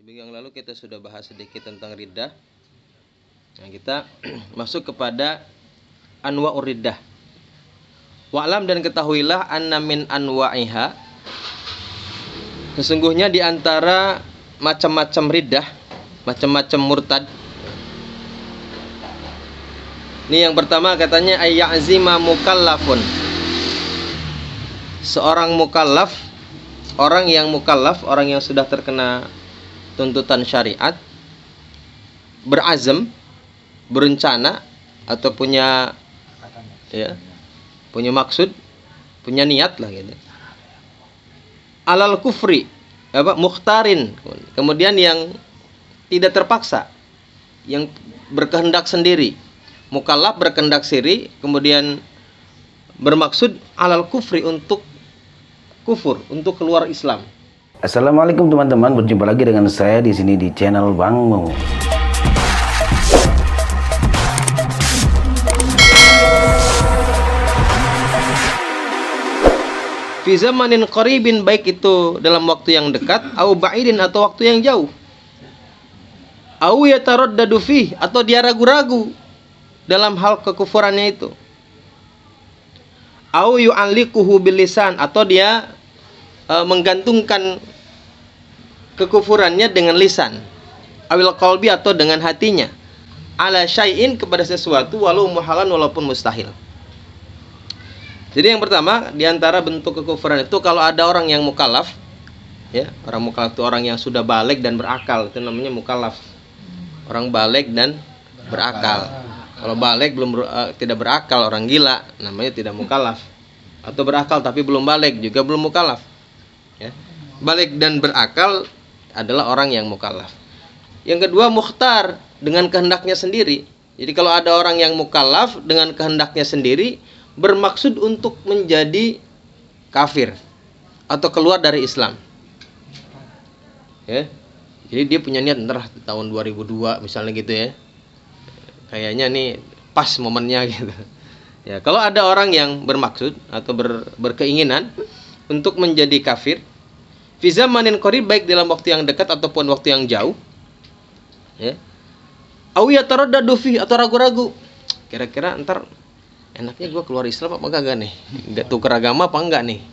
Minggu yang lalu kita sudah bahas sedikit tentang riddah. Nah, kita masuk kepada anwa'ur riddah. Wa'lam dan ketahuilah anna min anwa'iha, sesungguhnya di antara macam-macam riddah, macam-macam murtad. Ini yang pertama katanya ayya'zima mukallafun. Seorang mukallaf, orang yang mukallaf, orang yang sudah terkena tuntutan syariat, berazam, berencana atau punya punya maksud, punya niat lah gitu. Alal kufri, mukhtarin, kemudian yang tidak terpaksa, yang berkehendak sendiri. Mukallaf berkehendak sendiri, kemudian bermaksud alal kufri, untuk kufur, untuk keluar Islam. Assalamualaikum teman-teman, berjumpa lagi dengan saya di sini di channel Bang Mo. Fi zamanin qaribin, baik itu dalam waktu yang dekat, au ba'idin atau waktu yang jauh. Au yataraddadu fih, atau dia ragu-ragu dalam hal kekufurannya itu. Au yu'allikuhu bil lisan, atau dia menggantungkan kekufurannya dengan lisan, awil qalbi, atau dengan hatinya, ala syai'in, kepada sesuatu, walau muhalan, walaupun mustahil. Jadi yang pertama, diantara bentuk kekufuran itu kalau ada orang yang mukallaf, ya, orang mukallaf itu orang yang sudah baligh dan berakal, itu namanya mukallaf. Orang baligh dan berakal. Kalau baligh belum tidak berakal, orang gila, namanya tidak mukallaf. Atau berakal tapi belum baligh, juga belum mukallaf. Ya. Baligh dan berakal adalah orang yang mukallaf. Yang kedua, mukhtar, dengan kehendaknya sendiri. Jadi kalau ada orang yang mukallaf dengan kehendaknya sendiri, bermaksud untuk menjadi kafir atau keluar dari Islam, ya. Jadi dia punya niat ntar tahun 2002 misalnya gitu, ya, kayaknya nih pas momennya gitu, ya. Kalau ada orang yang bermaksud atau berkeinginan untuk menjadi kafir, fi zamanin qarib, baik dalam waktu yang dekat ataupun waktu yang jauh, ya, au yataraddadu fi, atau ragu-ragu, kira-kira ntar enaknya gue keluar Islam apa enggak nih, nggak tukar agama apa enggak nih.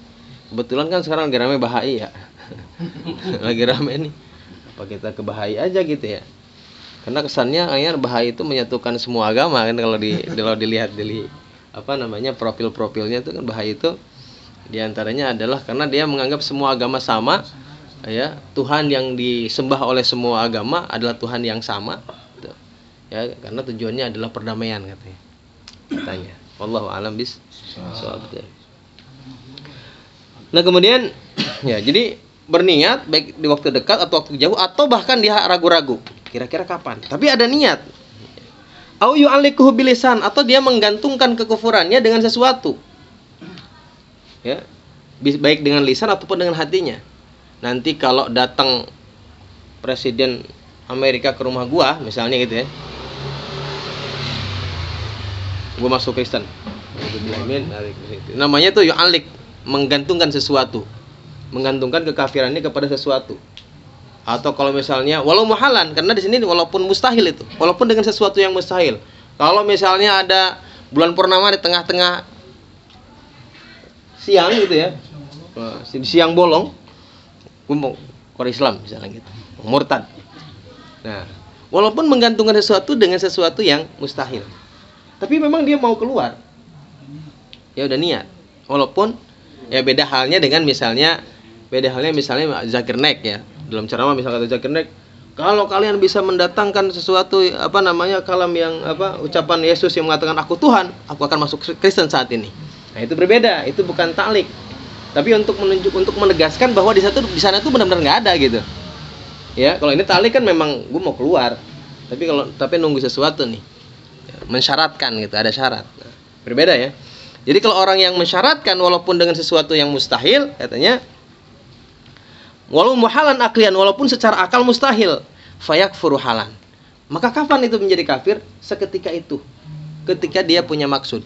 Kebetulan kan sekarang lagi rame bahai, ya. Lagi rame nih, apa kita ke bahai aja gitu, ya. Karena kesannya kayaknya bahai itu menyatukan semua agama kan, kalau dilihat dari profil-profilnya itu kan, bahai itu diantaranya adalah karena dia menganggap semua agama sama, ya. Tuhan yang disembah oleh semua agama adalah Tuhan yang sama, gitu. Ya, karena tujuannya adalah perdamaian, katanya. Wallahu a'lam bishawab. Nah, kemudian ya, jadi berniat baik di waktu dekat atau waktu jauh, atau bahkan dia ragu-ragu kira-kira kapan, tapi ada niat. Au yu'allikuhu bilisan, atau dia menggantungkan kekufurannya dengan sesuatu, ya, baik dengan lisan ataupun dengan hatinya. Nanti kalau datang presiden Amerika ke rumah gua misalnya gitu, ya, gua masuk Kristen, namanya tuh yu'allik, menggantungkan sesuatu, menggantungkan kekafirannya kepada sesuatu. Atau kalau misalnya walau muhalan, karena di sini walaupun mustahil, itu walaupun dengan sesuatu yang mustahil. Kalau misalnya ada bulan purnama di tengah-tengah siang gitu, ya, siang bolong, gue mau keluar Islam misalnya gitu, murtad. Nah, walaupun menggantungkan sesuatu dengan sesuatu yang mustahil, tapi memang dia mau keluar, ya udah niat. Walaupun ya beda halnya misalnya Zakir Naik, ya, dalam ceramah misalnya kata Zakir Naik, kalau kalian bisa mendatangkan sesuatu kalam yang ucapan Yesus yang mengatakan aku Tuhan, aku akan masuk Kristen saat ini. Nah, itu berbeda, itu bukan ta'lik, tapi untuk menegaskan bahwa di sana tuh benar-benar nggak ada gitu, ya. Kalau ini ta'lik kan memang gue mau keluar, tapi nunggu sesuatu nih, mensyaratkan gitu, ada syarat. Nah, berbeda, ya. Jadi kalau orang yang mensyaratkan walaupun dengan sesuatu yang mustahil, katanya walau muhalan aklian, walaupun secara akal mustahil, fayakfuru halan, maka kapan itu menjadi kafir? Seketika itu, ketika dia punya maksud.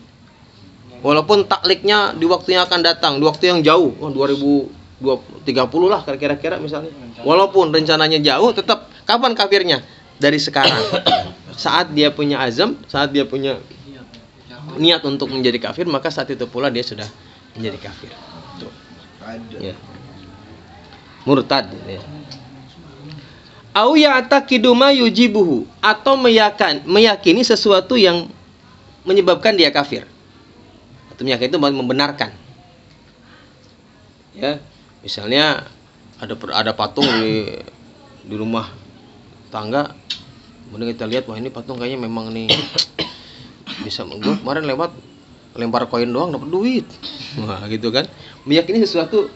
Walaupun takliknya di waktu yang akan datang, di waktu yang jauh, 2000 30 lah kira-kira misalnya. Walaupun rencananya jauh, tetap kapan kafirnya? Dari sekarang. Saat dia punya azam, saat dia punya niat untuk menjadi kafir, maka saat itu pula dia sudah menjadi kafir. Tuh. Ya. Murtad ya. Au ya'taqidu ma yujibuhu, atau meyakini sesuatu yang menyebabkan dia kafir. Atau meyakini itu membenarkan. Ya, misalnya ada patung di rumah tangga, kemudian kita lihat, wah ini patung kayaknya memang nih bisa, gue kemarin lewat lempar koin doang dapat duit, wah gitu kan. Meyakini sesuatu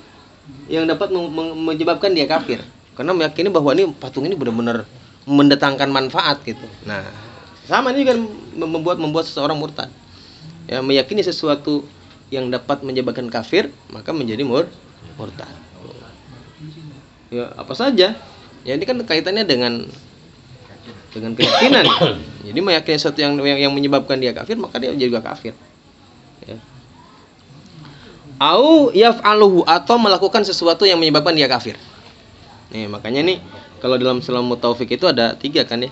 yang dapat menyebabkan dia kafir, karena meyakini bahwa ini patung ini benar-benar mendatangkan manfaat gitu. Nah, sama ini juga membuat seseorang murtad. Ya, meyakini sesuatu yang dapat menyebabkan kafir, maka menjadi murtad. Ya, apa saja. Ya, ini kan kaitannya dengan keyakinan. Jadi meyakini sesuatu yang menyebabkan dia kafir, maka dia juga kafir. Ya. Au yaf'aluhu, atau melakukan sesuatu yang menyebabkan dia kafir. Nih, makanya nih kalau dalam Salamut Taufik itu ada 3 kan ya.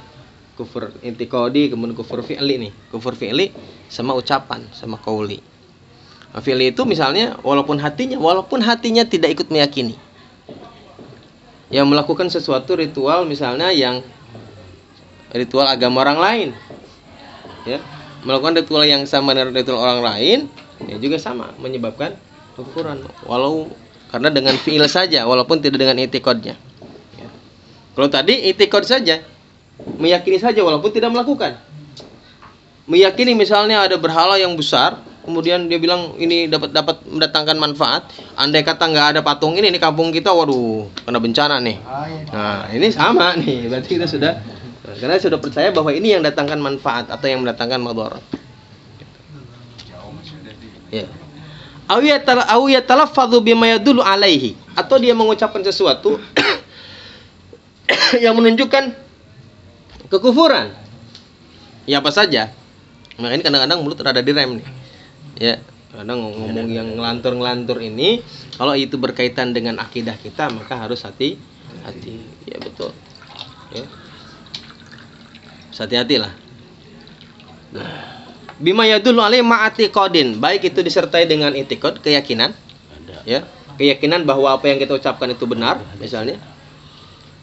Kufur intiqadi, kemudian kufur fi'li nih. Kufur fi'li sama ucapan, sama qauli. Nah, fi'li itu misalnya walaupun hatinya tidak ikut meyakini. Yang melakukan sesuatu ritual misalnya yang ritual agama orang lain. Ya, melakukan ritual yang sama dengan ritual orang lain, ya juga sama menyebabkan kekufuran. Karena dengan fi'il saja, walaupun tidak dengan i'tiqadnya. Ya. Kalau tadi i'tiqad saja, meyakini saja walaupun tidak melakukan. Meyakini misalnya ada berhala yang besar, kemudian dia bilang ini dapat mendatangkan manfaat. Andai kata nggak ada patung ini kampung kita, waduh, kena bencana nih. Nah, ini sama nih, berarti kita sudah, karena sudah percaya bahwa ini yang datangkan manfaat atau yang mendatangkan madarat. Ya. Aw yatalaffadhu bima yadullu alaihi, atau dia mengucapkan sesuatu yang menunjukkan kekufuran. Ya apa saja. Makanya kadang-kadang mulut rada direm nih. Ya, kadang ngomong yang ngelantur-ngelantur ini, kalau itu berkaitan dengan akidah kita, maka harus hati-hati. Ya betul. Ya. Hati-hatilah. Nah. Bima yadullu alaihi ma'atiqadin, baik itu disertai dengan i'tiqad, keyakinan. Ya, keyakinan bahwa apa yang kita ucapkan itu benar, misalnya.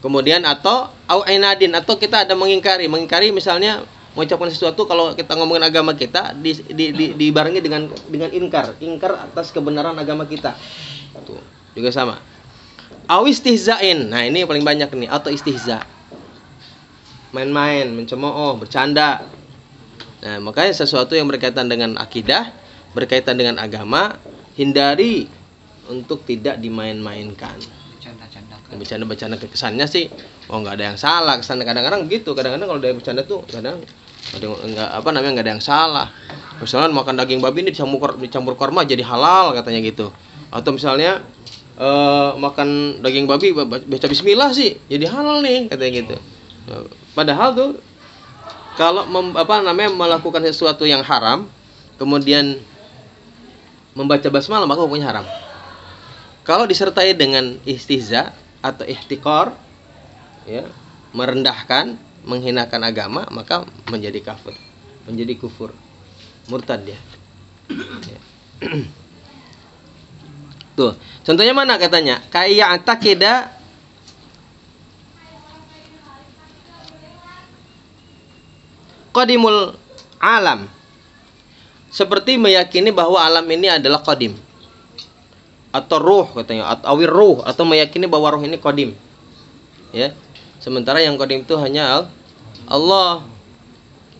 Kemudian atau au ainadin, atau kita ada mengingkari misalnya mengucapkan sesuatu, kalau kita ngomongin agama kita dibarengi dengan ingkar atas kebenaran agama kita. Tuh, juga sama. Au istihza'in. Nah, ini yang paling banyak nih, atau istihza. Main-main, mencemooh, bercanda. Nah, makanya sesuatu yang berkaitan dengan akidah, berkaitan dengan agama, hindari untuk tidak dimain-mainkan. Bercanda kesannya sih, oh nggak ada yang salah, kesan kadang-kadang begitu. Kadang-kadang kalau ada bercanda tuh kadang nggak ada yang salah. Misalnya makan daging babi ini dicampur korma jadi halal katanya gitu. Atau misalnya makan daging babi baca bismillah sih jadi halal nih katanya gitu. Padahal tuh kalau melakukan sesuatu yang haram, kemudian membaca basmalah, maka hukumnya haram. Kalau disertai dengan istihza atau ihtiqar, ya, merendahkan, menghinakan agama, maka menjadi kafir, menjadi kufur, murtad dia. Ya. Tuh, contohnya mana katanya? Kayak takida qadimul alam, seperti meyakini bahwa alam ini adalah qadim, atau ruh katanya, atau ruh, atau meyakini bahwa ruh ini qadim. Ya. Sementara yang qadim itu hanya Allah.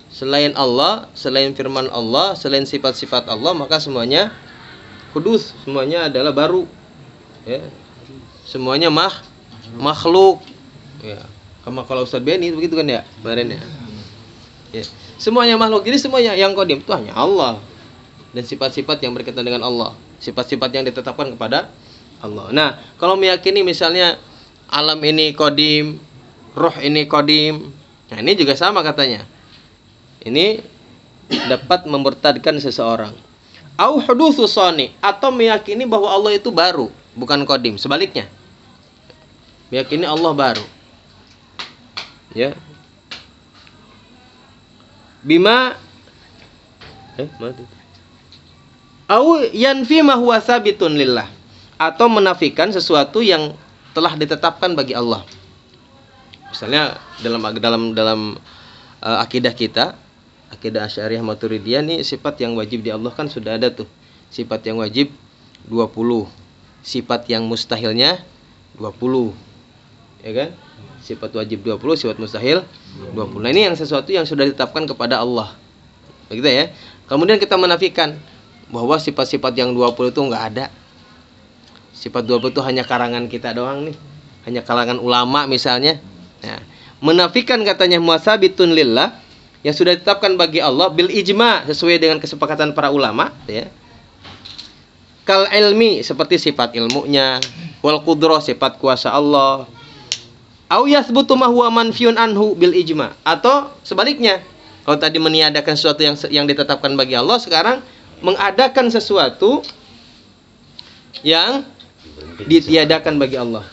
Selain Allah, selain firman Allah, selain sifat-sifat Allah, maka semuanya kudus, semuanya adalah baru. Ya. Semuanya makhluk. Ya. Kama kalau Ustaz Beni begitu kan ya, kemarin ya. Ya. Semuanya makhluk, jadi semuanya yang qadim itu hanya Allah dan sifat-sifat yang berkaitan dengan Allah, sifat-sifat yang ditetapkan kepada Allah. Nah, kalau meyakini misalnya alam ini qadim, roh ini qadim, nah ini juga sama katanya. Ini dapat memurtadkan seseorang. Au hudutsu sani, atau meyakini bahwa Allah itu baru. bukan qadim. Sebaliknya, meyakini Allah baru. Ya. Bima au yanfi ma huwa sabitun lillah, atau menafikan sesuatu yang telah ditetapkan bagi Allah. Misalnya dalam akidah kita, akidah Asy'ariyah Maturidiyah nih, sifat yang wajib di Allah kan sudah ada tuh. Sifat yang wajib 20. Sifat yang mustahilnya 20. Ya kan? Sifat wajib 20, sifat mustahil 20. Nah, ini yang sesuatu yang sudah ditetapkan kepada Allah. Begitu ya. Kemudian kita menafikan bahwa sifat-sifat yang 20 itu enggak ada. Sifat 20 itu hanya karangan kita doang nih. Hanya kalangan ulama misalnya. Nah, menafikan katanya muasabitun lillah, yang sudah ditetapkan bagi Allah bil ijma, sesuai dengan kesepakatan para ulama, ya. Kal ilmi, seperti sifat ilmunya, wal qudrah, sifat kuasa Allah. Au yathbutu ma huwa manfiyun anhu bil ijma, atau sebaliknya. Kalau tadi meniadakan sesuatu yang ditetapkan bagi Allah, sekarang mengadakan sesuatu yang ditiadakan bagi Allah,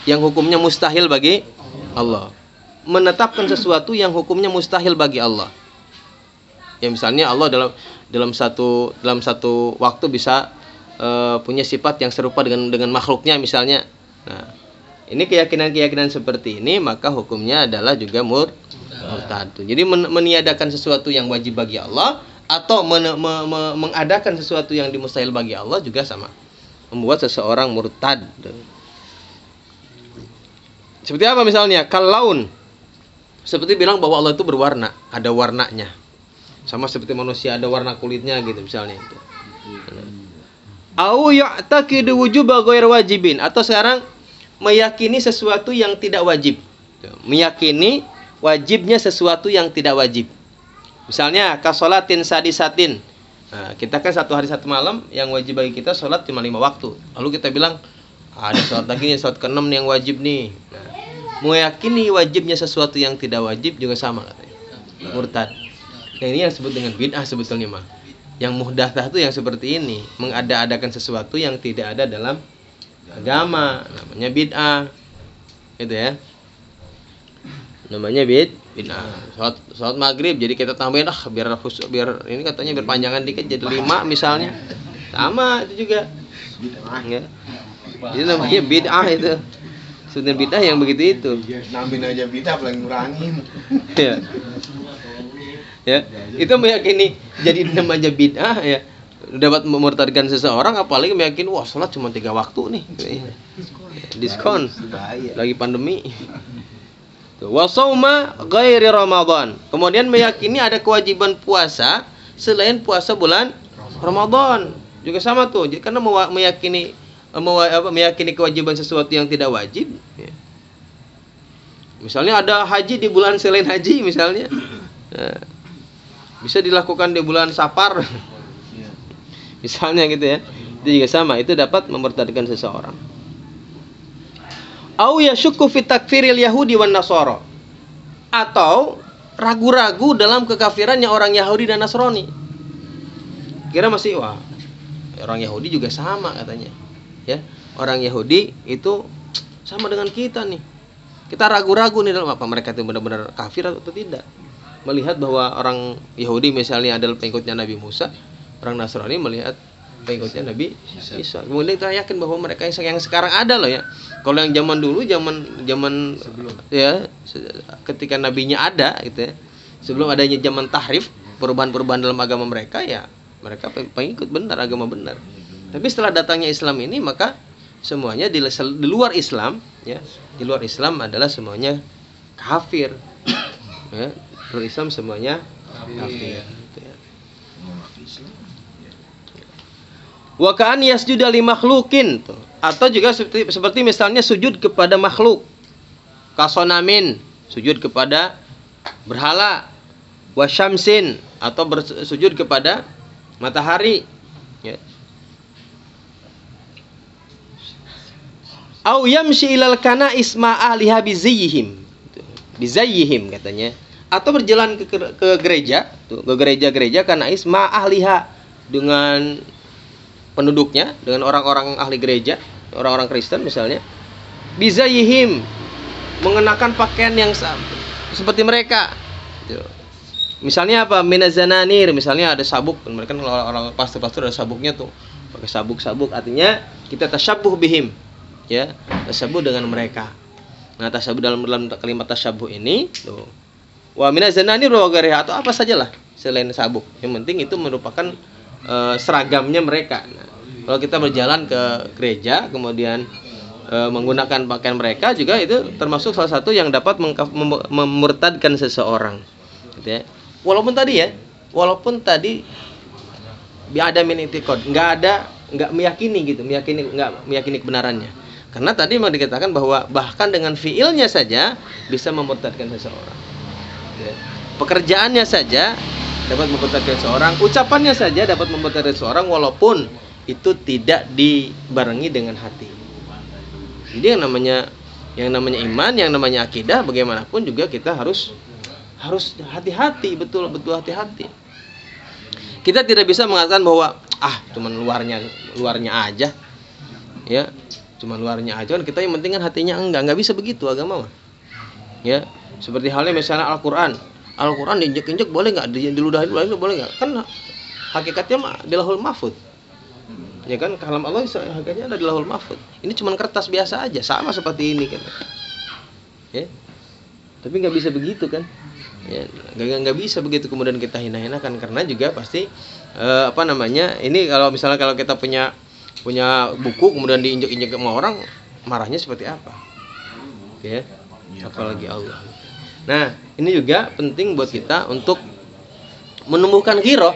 yang hukumnya mustahil bagi Allah. Menetapkan sesuatu yang hukumnya mustahil bagi Allah. Ya, misalnya Allah dalam satu waktu bisa punya sifat yang serupa dengan makhluknya misalnya. Nah, ini keyakinan seperti ini, maka hukumnya adalah juga murtad. Jadi meniadakan sesuatu yang wajib bagi Allah atau mengadakan sesuatu yang dimustahil bagi Allah juga sama, membuat seseorang murtad. Seperti apa misalnya? Kalaun, seperti bilang bahwa Allah itu berwarna, ada warnanya. Sama seperti manusia ada warna kulitnya gitu misalnya itu. Au ya'taqidu wujuba ghair wajibin, atau sekarang meyakini sesuatu yang tidak wajib. Meyakini wajibnya sesuatu yang tidak wajib. Misalnya kasolatin sadisatin. Nah, kita kan satu hari satu malam yang wajib bagi kita sholat cuma 5 waktu. Lalu kita bilang ada sholat lagi nih, sholat ke-6 nih yang wajib nih. Nah, meyakini wajibnya sesuatu yang tidak wajib juga sama katanya, murtad. Nah, ini yang disebut dengan bid'ah sebetulnya mah. Yang muhdatsah itu yang seperti ini, mengada-adakan sesuatu yang tidak ada dalam agama, namanya bid'ah. Gitu ya. Namanya bid'ah. Salat maghrib jadi kita tambahin biar ini katanya berpanjangan dikit jadi 5 misalnya. Sama itu juga. Ya. Itu namanya bid'ah itu. Sebenarnya bid'ah yang begitu itu. Nambahin aja bid'ah paling ngurangin. Ya. Ya. Itu meyakini jadi namanya bid'ah ya. Dapat memurtadkan seseorang, apalagi meyakini wah salat cuma 3 waktu nih. Diskon. Lagi pandemi. Wa shauma ghairi Ramadan. Kemudian meyakini ada kewajiban puasa selain puasa bulan Ramadan. Juga sama tuh. Jadi karena meyakini kewajiban sesuatu yang tidak wajib, ya. Misalnya ada haji di bulan selain haji misalnya. Nah, bisa dilakukan di bulan Safar. Misalnya gitu ya. Itu juga sama, itu dapat memurtadkan seseorang. Au yashukku fi takfiril Yahudi wan Nasara, atau ragu-ragu dalam kekafirannya orang Yahudi dan Nasrani. Kira masih wah, orang Yahudi juga sama katanya. Ya, orang Yahudi itu sama dengan kita nih. Kita ragu-ragu nih dalam apa mereka itu benar-benar kafir atau tidak. Melihat bahwa orang Yahudi misalnya adalah pengikutnya Nabi Musa, orang Nasrani melihat pengikutnya Nabi Isa. Kemudian kita yakin bahwa mereka yang sekarang ada loh ya. Kalau yang zaman dulu, zaman sebelum ya, ketika nabinya ada gitu ya. Sebelum adanya zaman tahrif, perubahan-perubahan dalam agama mereka, ya mereka pengikut benar, agama benar. Tapi setelah datangnya Islam ini, maka semuanya di luar Islam ya, di luar Islam adalah semuanya kafir. Ya, di luar Islam semuanya kafir gitu ya. Wa ka'an yasjuda li makhlukin, atau juga seperti misalnya sujud kepada makhluk, kasonamin, sujud kepada berhala, wa syamsin, atau bersujud kepada matahari, ya. Au yamshi ilal kana isma ahliha bizayyihim katanya, atau berjalan ke gereja, tuh, ke gereja-gereja karena isma ahliha, dengan penduduknya, dengan orang-orang ahli gereja, orang-orang Kristen misalnya, bizayihim, mengenakan pakaian yang seperti mereka. Gitu. Misalnya apa? Minazananir, misalnya ada sabuk, mereka kan orang pastor-pastor ada sabuknya tuh, pakai sabuk-sabuk, artinya kita tasyabuh bihim, ya, tasyabuh dengan mereka. Nah, tasyabuh dalam kalimat tasyabuh ini tuh, wa minazananir wa ghairiha, atau apa sajalah selain sabuk. Yang penting itu merupakan seragamnya mereka. Nah, kalau kita berjalan ke gereja kemudian menggunakan pakaian mereka juga itu termasuk salah satu yang dapat memurtadkan seseorang. Gitu ya. Walaupun tadi ada menitikod, nggak meyakini kebenarannya. Karena tadi mau dikatakan bahwa bahkan dengan fiilnya saja bisa memurtadkan seseorang. Gitu ya. Pekerjaannya saja dapat memurtadkan seseorang, ucapannya saja dapat memurtadkan seseorang walaupun itu tidak dibarengi dengan hati. Jadi yang namanya iman, yang namanya akidah, bagaimanapun juga kita harus hati-hati, betul hati-hati. Kita tidak bisa mengatakan bahwa cuman luarnya aja, ya, cuman luarnya aja kan kita, yang penting kan hatinya enggak bisa begitu agama mah. Ya, seperti halnya misalnya Al-Qur'an diinjek-injek boleh enggak, diludahin boleh enggak? Kan hakikatnya mah di Lauhul Mahfuz. Ya kan, kalam Allah hakikatnya ada di Lauhul Mahfuz. Ini cuman kertas biasa aja, sama seperti ini kan. Ya. Tapi nggak bisa begitu kan. Ya, nggak bisa begitu kemudian kita hina-hinakan, karena juga pasti ini kalau misalnya kalau kita punya buku kemudian diinjek-injek sama orang, marahnya seperti apa? Ya. Apalagi Allah. Nah, ini juga penting buat kita untuk menumbuhkan ghirah,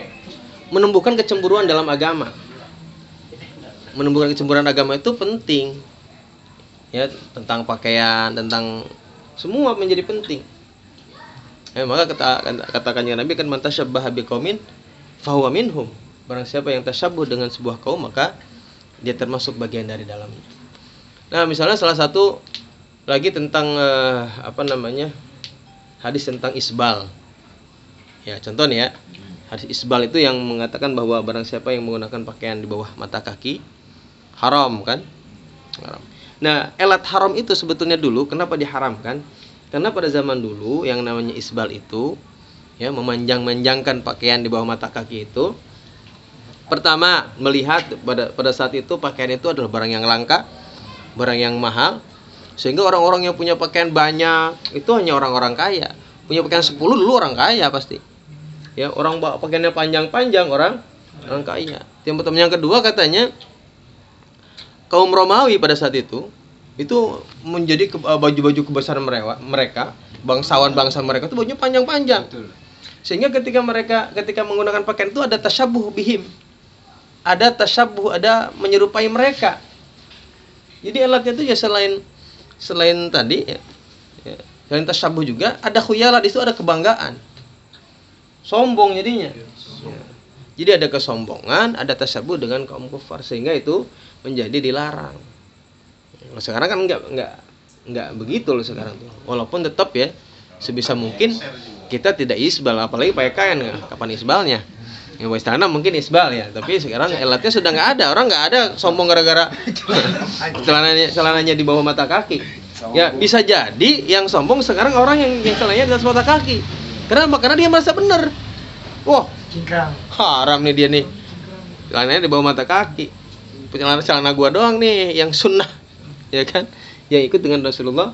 menumbuhkan kecemburuan dalam agama. Menumbuhkan kecemburuan agama itu penting. Ya, tentang pakaian, tentang semua menjadi penting. Maka katakan yang Nabi kan, man tasyabbaha biqaumin fahuwa minhum. Barang siapa yang tasyabuh dengan sebuah kaum, maka dia termasuk bagian dari dalamnya. Nah, misalnya salah satu lagi tentang hadis tentang isbal. Ya, contoh nih ya. Hadis isbal itu yang mengatakan bahwa barang siapa yang menggunakan pakaian di bawah mata kaki haram kan? Haram. Nah, elat haram itu sebetulnya dulu kenapa diharamkan? Karena pada zaman dulu yang namanya isbal itu, ya, memanjang-manjangkan pakaian di bawah mata kaki itu, pertama melihat pada saat itu pakaian itu adalah barang yang langka, barang yang mahal, sehingga orang-orang yang punya pakaian banyak itu hanya orang-orang kaya. Punya pakaian 10 dulu orang kaya pasti. Ya, orang pakaiannya panjang-panjang orang kaya. Yang pertama, yang kedua katanya kaum Romawi pada saat itu menjadi baju-baju kebesaran mereka, bangsa mereka itu bajunya panjang-panjang. Sehingga ketika menggunakan pakaian itu ada tasyabuh bihim. Ada menyerupai mereka. Jadi alatnya itu ya selain tadi ya, selain tasyabuh juga ada khuyalat, itu ada kebanggaan. Sombong jadinya. Ya. Jadi ada kesombongan, ada tasyabuh dengan kaum kufar, sehingga itu menjadi dilarang. Sekarang kan enggak begitu loh sekarang tuh. Walaupun tetap ya sebisa mungkin kita tidak isbal, apalagi pakai kain. Kapan isbalnya? Ya istana mungkin isbal ya, tapi sekarang elatnya sudah enggak ada. Orang enggak ada sombong gara-gara celananya di bawah mata kaki. Ya, bisa jadi yang sombong sekarang orang yang celananya di atas mata kaki. Kenapa? Karena dia merasa benar. Wah, haram nih dia nih. Celananya di bawah mata kaki. Celana gua doang nih yang sunnah. Ya kan, yang ikut dengan Rasulullah,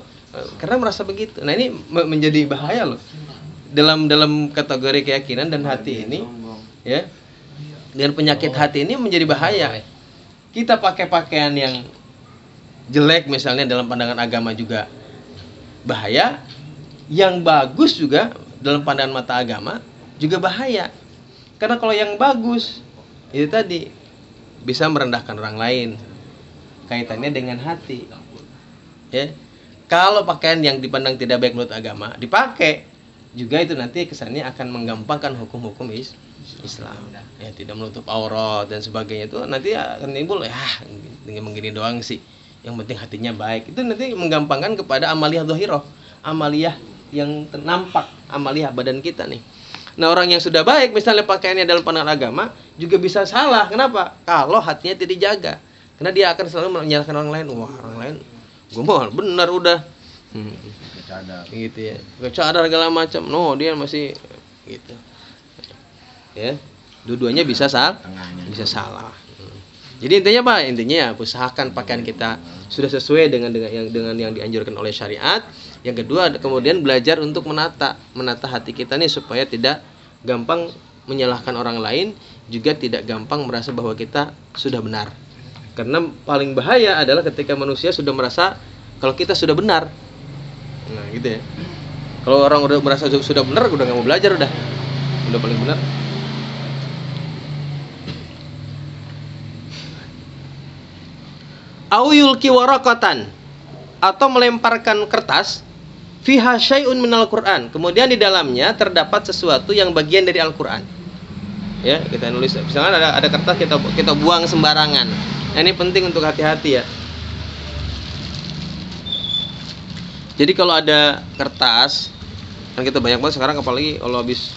karena merasa begitu. Nah, ini menjadi bahaya loh dalam kategori keyakinan dan hati ini, ya. Dengan penyakit hati ini menjadi bahaya. Kita pakai pakaian yang jelek misalnya dalam pandangan agama juga bahaya, yang bagus juga dalam pandangan mata agama juga bahaya. Karena kalau yang bagus itu tadi bisa merendahkan orang lain, kaitannya dengan hati. Ya. Kalau pakaian yang dipandang tidak baik menurut agama dipakai, juga itu nanti kesannya akan menggampangkan hukum-hukum Islam. Ya, tidak menutup aurat dan sebagainya, itu nanti akan timbul dengan begini doang sih. Yang penting hatinya baik. Itu nanti menggampangkan kepada amaliyah dhahirah, amaliyah yang nampak, amaliyah badan kita nih. Nah, orang yang sudah baik misalnya pakaiannya dalam pandangan agama juga bisa salah. Kenapa? Kalau hatinya tidak dijaga. Karena dia akan selalu menyalahkan orang lain. Wah, orang lain gue mau benar udah. Gitu ya. Cadar segala macam. No, dia masih gitu. Ya. Dua-duanya bisa salah. Jadi intinya apa? Intinya ya usahakan pakaian kita sudah sesuai dengan yang dianjurkan oleh syariat. Yang kedua, kemudian belajar untuk menata hati kita nih supaya tidak gampang menyalahkan orang lain, juga tidak gampang merasa bahwa kita sudah benar. Karena paling bahaya adalah ketika manusia sudah merasa kalau kita sudah benar. Nah, gitu ya. Kalau orang udah merasa sudah benar, udah nggak mau belajar udah paling benar. Au yulki waraqatan, atau melemparkan kertas fiha syai'un minal Qur'an, kemudian di dalamnya terdapat sesuatu yang bagian dari Al-Qur'an. Ya, kita nulis misalnya ada kertas kita buang sembarangan. Nah, ini penting untuk hati-hati ya. Jadi kalau ada kertas, kan kita banyak banget sekarang, apalagi kalau habis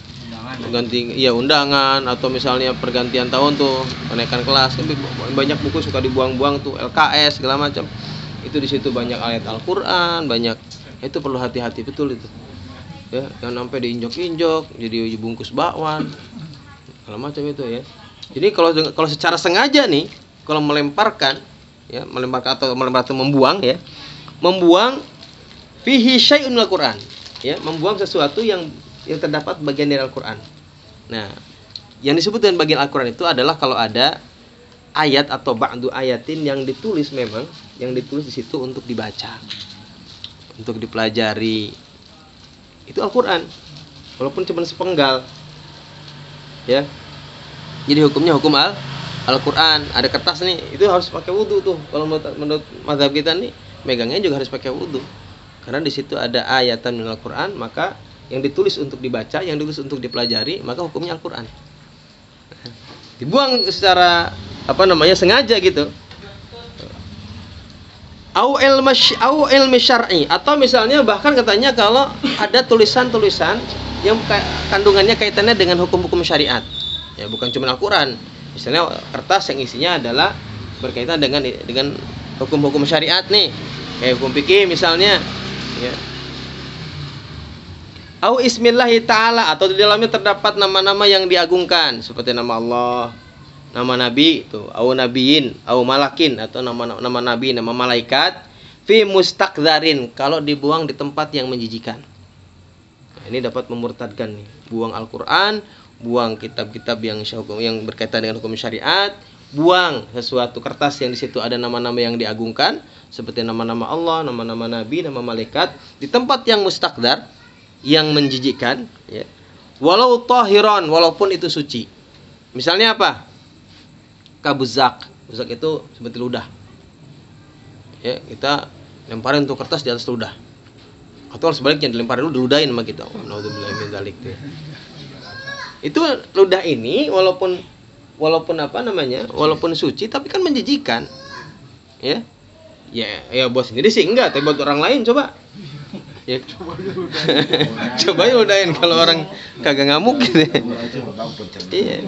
ganti undangan atau misalnya pergantian tahun tuh, kenaikan kelas, kan banyak buku suka dibuang-buang tuh, LKS segala macam. Itu di situ banyak ayat Al-Qur'an, banyak. Itu perlu hati-hati betul itu. Ya, jangan sampai diinjok-injok, jadi bungkus bakwan. Segala macam itu ya. Jadi kalau secara sengaja nih, kalau melemparkan atau membuang ya. Membuang fihi syai'un minal Qur'an. Ya, membuang sesuatu yang terdapat bagian dari Al-Qur'an. Nah, yang disebut dengan bagian Al-Qur'an itu adalah kalau ada ayat atau ba'du ayatin yang ditulis di situ untuk dibaca, untuk dipelajari. Itu Al-Qur'an. Walaupun cuma sepenggal. Ya. Jadi hukumnya hukum Al-Qur'an. Ada kertas nih, itu harus pakai wudu tuh. Kalau menurut mazhab kita nih, megangnya juga harus pakai wudu. Karena di situ ada ayatan minal Qur'an, maka yang ditulis untuk dibaca, yang ditulis untuk dipelajari, maka hukumnya Al-Qur'an. Dibuang secara sengaja gitu. Au ilmi syar'i, atau misalnya bahkan katanya kalau ada tulisan-tulisan yang kandungannya kaitannya dengan hukum-hukum syariat. Ya, bukan cuma Al-Qur'an. Misalnya kertas yang isinya adalah berkaitan dengan hukum-hukum syariat nih. Kayak hukum fikih misalnya, ya. Au ismillahi ta'ala, atau di dalamnya terdapat nama-nama yang diagungkan seperti nama Allah, nama nabi itu, au nabiyin, au malakin, atau nama nabi, nama malaikat, fi mustaqdzarin, kalau dibuang di tempat yang menjijikan. Nah, ini dapat memurtadkan nih. Buang Al-Qur'an, buang kitab-kitab yang berkaitan dengan hukum syariat, buang sesuatu kertas yang di situ ada nama-nama yang diagungkan seperti nama-nama Allah, nama-nama nabi, nama malaikat di tempat yang mustaqdar, yang menjijikkan, ya. Walau tahiran, walaupun itu suci. Misalnya apa? Kabuzak. Buzak itu seperti ludah. Ya, kita lemparin tuh kertas di atas ludah. Atau sebaliknya dilemparin dulu, diludahin sama kita. Naudzubillahi min dzalik tuh. Itu ludah ini walaupun suci tapi kan menjijikan. Ya. Ya buat sendiri sih enggak, tapi buat orang lain coba. Ya. Coba ludahin kalau orang kagak ngamuk gitu. Iya.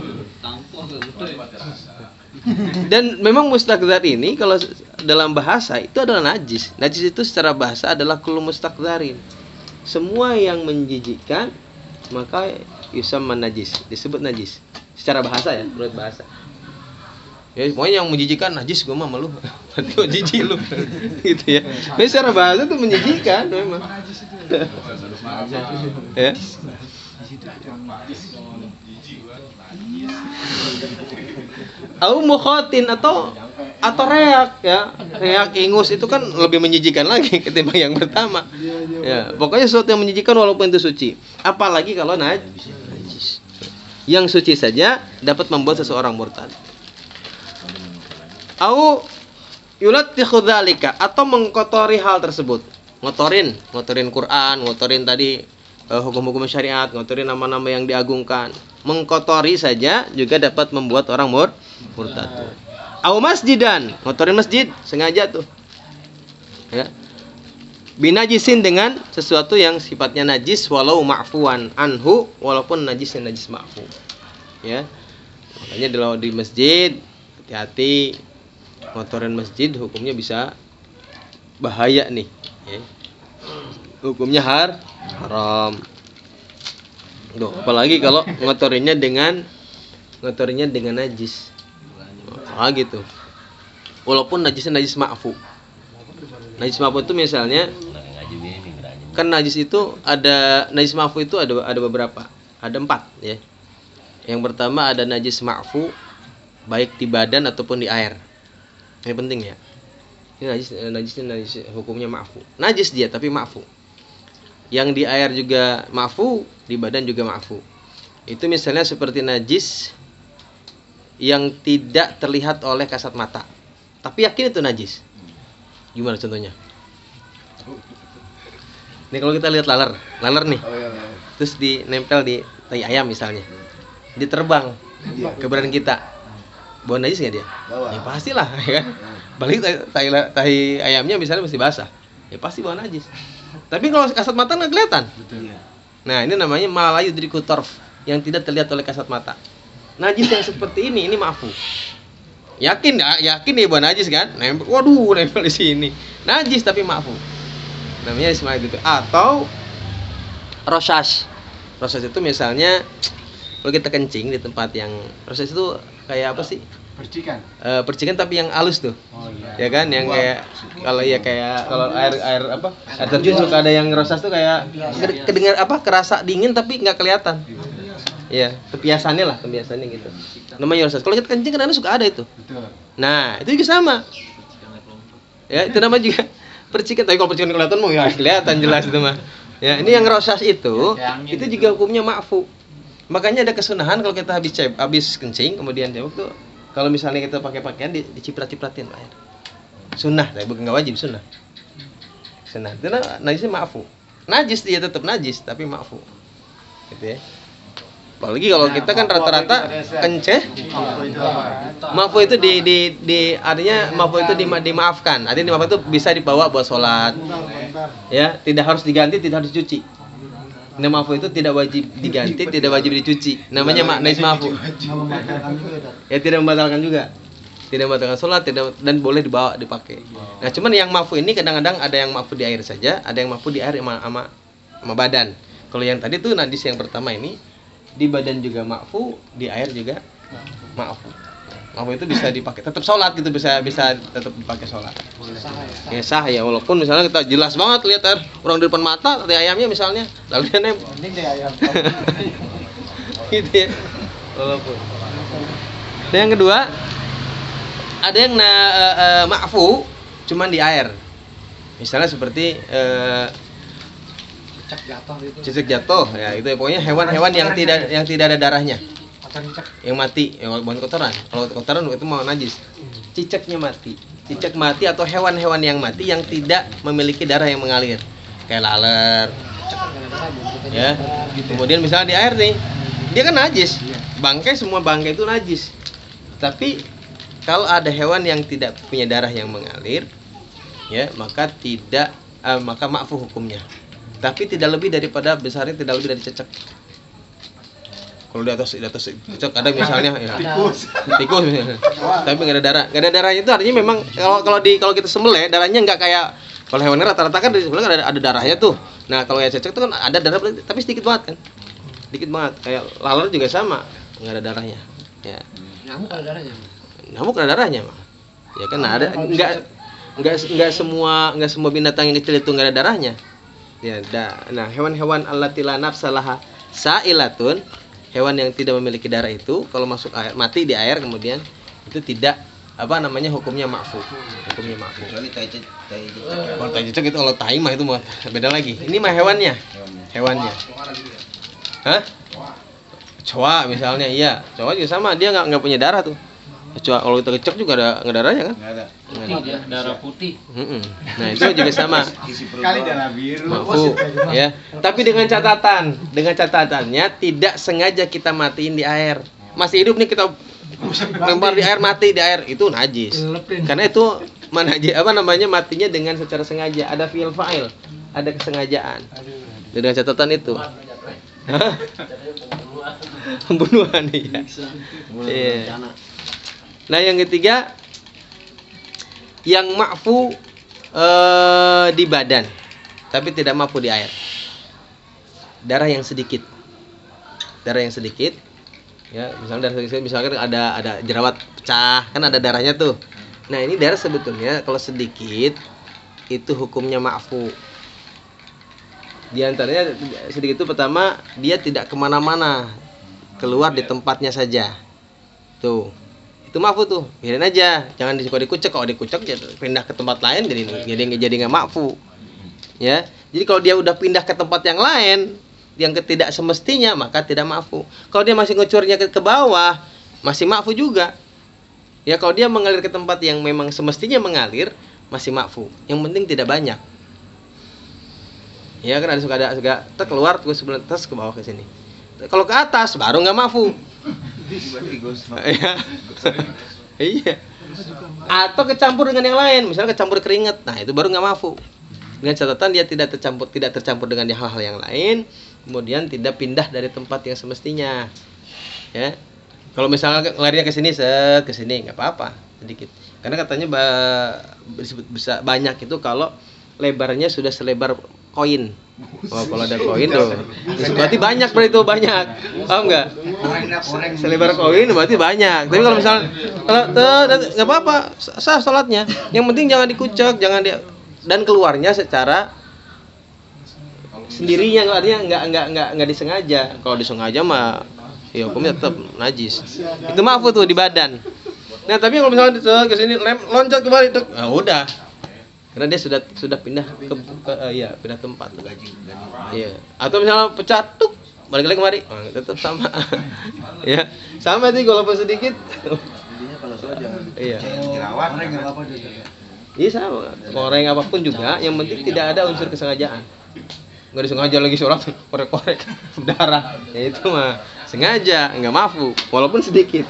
Dan memang mustaqdzar ini kalau dalam bahasa itu adalah najis. Najis itu secara bahasa adalah kullu mustaqdzarin. Semua yang menjijikkan maka yusamma najis, disebut najis secara bahasa ya, menurut bahasa. Ya, pokoknya yang menjijikan najis, gue mah malu. Berarti gue jijik lu. Gitu ya. Tapi secara bahasa itu menjijikan memang. Ya. Au mukhatin, atau reak ya. Reak ingus itu kan lebih menjijikan lagi ketimbang yang pertama. Ya, pokoknya sesuatu yang menjijikan walaupun itu suci. Apalagi kalau najis. Yang suci saja dapat membuat seseorang murtad. Au yulattikhu dzalika, atau mengkotori hal tersebut. Ngotorin Quran, ngotorin tadi hukum-hukum syariat, ngotorin nama-nama yang diagungkan. Mengkotori saja juga dapat membuat orang murtad. Au masjidan, ngotorin masjid sengaja tuh. Ya. Binajisin, dengan sesuatu yang sifatnya najis, walau ma'fuwan anhu, walaupun najisnya najis ma'fu. Ya. Makanya di masjid hati-hati. Ngotorin masjid hukumnya bisa bahaya nih, ya. Hukumnya haram. Tuh, apalagi kalau ngotorinnya dengan najis. Gitu. Walaupun najisnya najis ma'fu. Najis ma'fu itu misalnya, kan najis itu ada najis ma'fu itu ada beberapa. Ada 4 ya. Yang pertama ada najis ma'fu baik di badan ataupun di air. Ini penting ya. Ini najis hukumnya ma'fu. Najis dia tapi ma'fu. Yang di air juga ma'fu, di badan juga ma'fu. Itu misalnya seperti najis yang tidak terlihat oleh kasat mata, tapi yakin itu najis. Gimana contohnya? Nih kalau kita lihat laler nih, terus dinempel di tai ayam misalnya, dia terbang ke badan kita, bau najis nggak dia? Ya pastilah, ya kan? Balik tai ayamnya misalnya masih basah, ya pasti bau najis. Tapi kalau kasat mata nggak kelihatan. Nah ini namanya malayu yudriku torf, yang tidak terlihat oleh kasat mata. Najis yang seperti ini ma'fu. Yakin nih bau najis kan? Nempel di sini. Najis tapi ma'fu. Namanya ismail itu. Atau rosas. Rosas itu misalnya kalau kita kencing di tempat yang rosas itu kayak apa sih? Percikan. Percikan tapi yang halus tuh. Oh iya. Ya kan yang kayak kalau air terjun suka ada yang rosas tuh kayak kedengar kerasa dingin tapi nggak kelihatan. Iya, kebiasaannya gitu. Namanya rosas. Kalau kita kencing kadang-kadang suka ada itu. Betul. Nah, itu juga sama. Ya, itu namanya juga percikan. Tapi kalau percikan kelihatan mau ya kelihatan jelas itu mah. Ya, ini yang rosas itu juga hukumnya ma'fu. Makanya ada kesunahan kalau kita habis kencing kemudian cebok tuh kalau misalnya kita pakai pakaian diciprat-cipratin air. Sunnah, tapi bukan enggak wajib, sunnah. Sunnah. Itu najisnya ma'fu. Najis dia tetap najis tapi ma'fu. Gitu ya. Apalagi kalau kita kan rata-rata kenceh. Ma'fu itu artinya ma'fu itu dimaafkan. Artinya ma'fu itu bisa dibawa buat sholat. Ya, tidak harus diganti, tidak harus dicuci. Nah, ma'fu itu tidak wajib diganti, tidak wajib dicuci. Namanya najis ma'fu. Ya, tidak membatalkan juga. Tidak membatalkan sholat, dan boleh dipakai. Nah, cuman yang ma'fu ini kadang-kadang ada yang ma'fu di air saja, ada yang ma'fu di air sama badan. Kalau yang tadi tuh najis yang pertama ini di badan juga ma'fu, di air juga ma'fu. Ma'fu itu bisa dipakai tetap sholat gitu, bisa tetap dipakai sholat. Ya sah ya, walaupun misalnya kita jelas banget lihat air orang di depan mata, ada ayamnya misalnya, lalu dia nempel. Gitu ya. Walaupun. Dan yang kedua, ada yang ma'fu cuman di air. Misalnya seperti cicak jatuh ya, itu pokoknya hewan-hewan yang tidak ada darahnya, yang mati, bukan kotoran. Kalau kotoran itu mau najis. Cicaknya mati, cicak mati atau hewan-hewan yang mati yang tidak memiliki darah yang mengalir, kayak laler ya. Kemudian misalnya di air nih, dia kan najis, semua bangkai itu najis. Tapi kalau ada hewan yang tidak punya darah yang mengalir ya, maka ma'fu hukumnya. Tapi tidak lebih daripada besarnya, tidak lebih dari cecek. Kalau di atas cecek ada misalnya ya, tikus misalnya. Tapi nggak ada darahnya, itu artinya memang kalau kita sembelih darahnya nggak kayak kalau hewannya rata-rata kan di sebelah ada darahnya tuh. Nah kalau ya cecek itu kan ada darah tapi sedikit banget kan, sedikit banget. Kayak laler juga sama, nggak ada darahnya. Ya. Nyamuk ada darahnya mah. Ya kan ada nggak semua binatang yang kecil itu nggak ada darahnya. Ya, nah hewan-hewan allati la nafsalaha sa'ilatun, hewan yang tidak memiliki darah itu kalau masuk air, mati di air kemudian itu tidak hukumnya ma'fu. Hukumnya ma'fu. Kecuali tai cicak. Kalau tai cicak itu kalau tai mah itu beda lagi. Ini mah hewannya. Hah? Kecoa misalnya, iya. Kecoa juga sama, dia nggak punya darah tuh. Kecoa kalau kita kecek juga nggak darahnya kan? Nggak ada. Darah putih. Nah itu juga sama. Kali darah biru. Ma'fu, ya. Tapi dengan catatannya tidak sengaja kita matiin di air. Masih hidup nih kita lempar di air, mati di air, itu najis. Karena itu matinya dengan secara sengaja, ada fi'il fa'il, ada kesengajaan. Dengan catatan itu. Pembunuhan ya. Nah yang ketiga yang ma'fu di badan tapi tidak ma'fu di air. Darah yang sedikit. Darah yang sedikit. Ya, misalnya darah sedikit, misalkan ada jerawat pecah, kan ada darahnya tuh. Nah, ini darah sebetulnya kalau sedikit itu hukumnya ma'fu. Di antaranya sedikit itu pertama dia tidak kemana-mana, keluar di tempatnya saja. Tuh, itu ma'fu tuh, biarin aja, jangan dikucek. Kalau dikucek ya pindah ke tempat lain jadi nggak ma'fu. Ya, jadi kalau dia udah pindah ke tempat yang lain yang tidak semestinya maka tidak ma'fu. Kalau dia masih ngucurnya ke bawah masih ma'fu juga. Ya, kalau dia mengalir ke tempat yang memang semestinya mengalir masih ma'fu. Yang penting tidak banyak. Ya kan ada suka keluar terus ke bawah ke sini. Kalau ke atas baru nggak ma'fu. Iya. Iya. Atau kecampur dengan yang lain, misalnya kecampur keringat. Nah, itu baru nggak ma'fu. Dengan catatan dia tidak tercampur dengan hal-hal yang lain, kemudian tidak pindah dari tempat yang semestinya. Ya. Kalau misalnya larinya ke sini nggak apa-apa, sedikit. Karena katanya bisa banyak itu kalau lebarnya sudah selebar koin. Oh, kalau ada koin tuh, berarti banyak, paham nggak? Selebar koin berarti banyak. Tapi kalau misalnya nggak apa-apa, sah sholatnya. Yang penting jangan dikucek, dan keluarnya secara sendirinya, artinya nggak disengaja. Kalau disengaja mah ya hukumnya tetap najis. Itu ma'fu tuh di badan. Nah, tapi kalau misalnya ke sini loncat kembali tuh, nah udah. Karena dia sudah pindah pindah tempat. Iya. Atau misalnya pecah tuh, balik lagi kemari. Oh, tetap sama. Ya. Sama sih walaupun sedikit. Intinya kalau sholat jangan jerawat, enggak apa-apa juga. Iya sama. Koreng apapun juga, yang penting tidak ada unsur kesengajaan. Nggak disengaja lagi sholat korek-korek darah. Ya itu mah sengaja, nggak ma'fu, walaupun sedikit.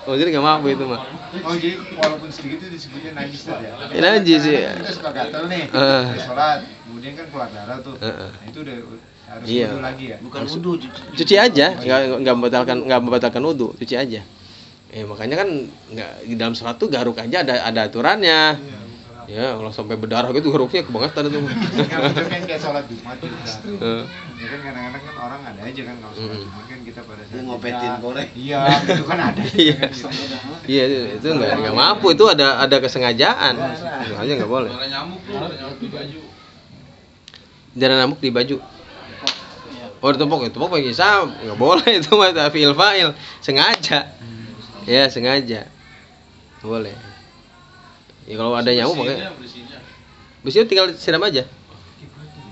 Oh, jadi nggak ma'fu itu mah. Oh, jadi walaupun sedikit itu disebutnya najis tadi ya? Ya, najis ya. Kita suka gatel nih, habis sholat, kemudian kan keluar darah tuh. Nah, itu udah harus wudu lagi ya? Bukan wudu, cuci aja, nggak membatalkan wudu, cuci aja. Makanya kan nggak di dalam sholat tuh garuk aja ada aturannya. Ya, kalau sampai berdarah gitu garuknya kebangetan itu. Itu kan kayak sholat Jumat gitu kan. Ya kan kadang-kadang kan orang ada aja kan kalau sholat Jumat kan kita pada saat ngopetin korek. Iya, itu kan ada. Iya, itu nggak mampu, itu ada kesengajaan. Makanya nggak boleh. Darah nyamuk di baju. Oh, ditepok pakai sam, nggak boleh itu mah fi'il fa'il, sengaja. Ya, sengaja. Boleh. Ya kalau ada nyamuk pakai. Bersihnya tinggal siram aja.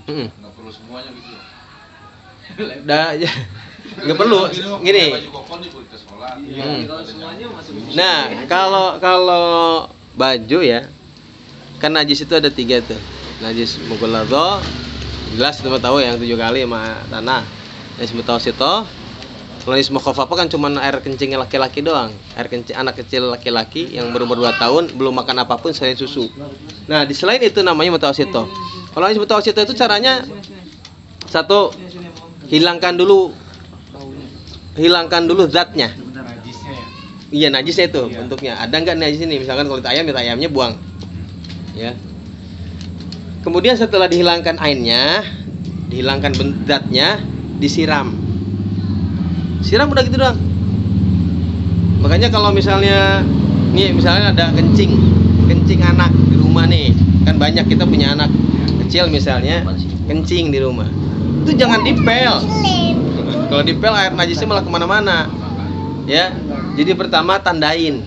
Nggak perlu semuanya gitu. Nggak perlu. Gini. Nah, kalau baju ya, kan najis itu ada 3 tuh. Najis mughalladhah, jelas itu tahu yang 7 kali sama tanah. Najis mutawassithah. Kalau najis mukhaffafah kan cuma air kencingnya laki-laki doang. Air kencing anak kecil laki-laki yang berumur 2 tahun belum makan apapun selain susu. Nah, di selain itu namanya mutawassithah. Kalau najis mutawassithah itu caranya satu, hilangkan dulu zatnya. Najisnya ya? Iya, najisnya itu bentuknya. Ada nggak najis ini? Misalkan kalau itu ayam, ya ayamnya buang. Ya. Kemudian setelah dihilangkan ainnya, dihilangkan zatnya, disiram. Siram udah gitu doang. Makanya kalau misalnya ada kencing anak di rumah nih, kan banyak kita punya anak kecil misalnya kencing di rumah, itu jangan dipel. Kalau dipel air najisnya malah kemana-mana. Ya, jadi pertama tandain,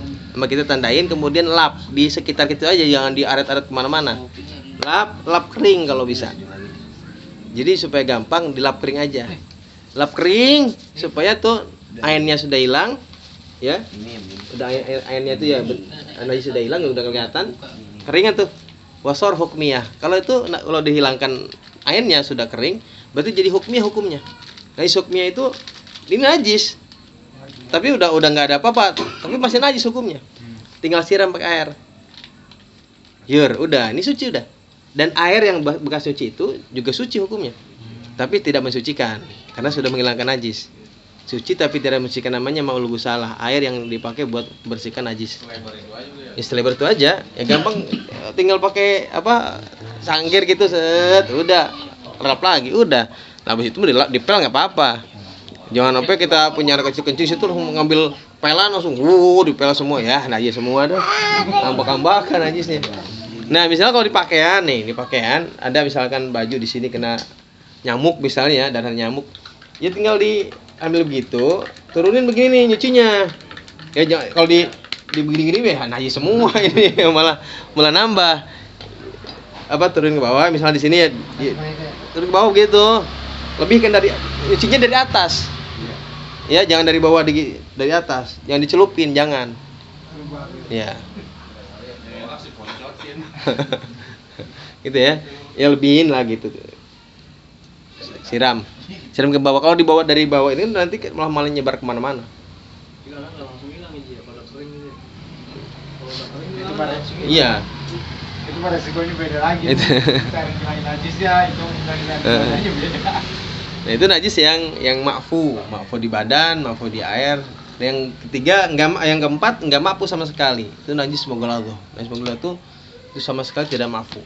kemudian lap di sekitar gitu aja, jangan diaret-aret kemana-mana. Lap kering kalau bisa. Jadi supaya gampang dilap kering aja. Lap kering supaya tuh airnya sudah hilang, ya. Udah airnya itu ya, najis sudah hilang, udah kelihatan. Keringan tuh. Wasor hukmiyah. Kalau dihilangkan airnya sudah kering, berarti jadi hukumnya. Najis hukmiyah itu ini najis. Tapi udah nggak ada apa-apa, tapi masih najis hukumnya. Tinggal siram pakai air. Udah, ini suci udah. Dan air yang bekas suci itu juga suci hukumnya. Tapi tidak mensucikan karena sudah menghilangkan najis. suci tapi tidak mensucikan, namanya maul gusalah, air yang dipakai buat bersihkan najis. Selebar itu aja, ya gampang, tinggal pakai apa sangkir gitu, set, udah rap lagi, udah. Nah, habis itu dipel nggak apa-apa. Jangan sampai kita punya anak kecil kencing situ ngambil pelan langsung, dipel semua ya, najis semua dah, tambah-tambahkan najisnya. Nah, misalnya kalau di pakaian nih, di pakaian ada misalkan baju di sini kena nyamuk misalnya, darah nyamuk, ya tinggal diambil begitu, turunin begini nyucinya. Ya jangan kalau di begini-gini ya najis semua ini malah nambah. Apa turunin ke bawah, misalnya di sini ya turun ke bawah gitu. Lebihkan dari nyucinya dari atas. Ya, jangan dari bawah dari atas. Jangan dicelupin, jangan. Ya. Gitu ya. Ya lebihin lah gitu. Siram ke bawah. Kalau dibawa dari bawah ini nanti malah nyebar kemana-mana. Iya. Itu pada resikonya beda lagi. Cari najisnya itu najisnya beda. Nah, itu najis yang ma'fu di badan, ma'fu di air. Yang ketiga yang keempat enggak ma'fu sama sekali. Itu najis mughalladhah. Najis mughalladhah itu sama sekali tidak ma'fu.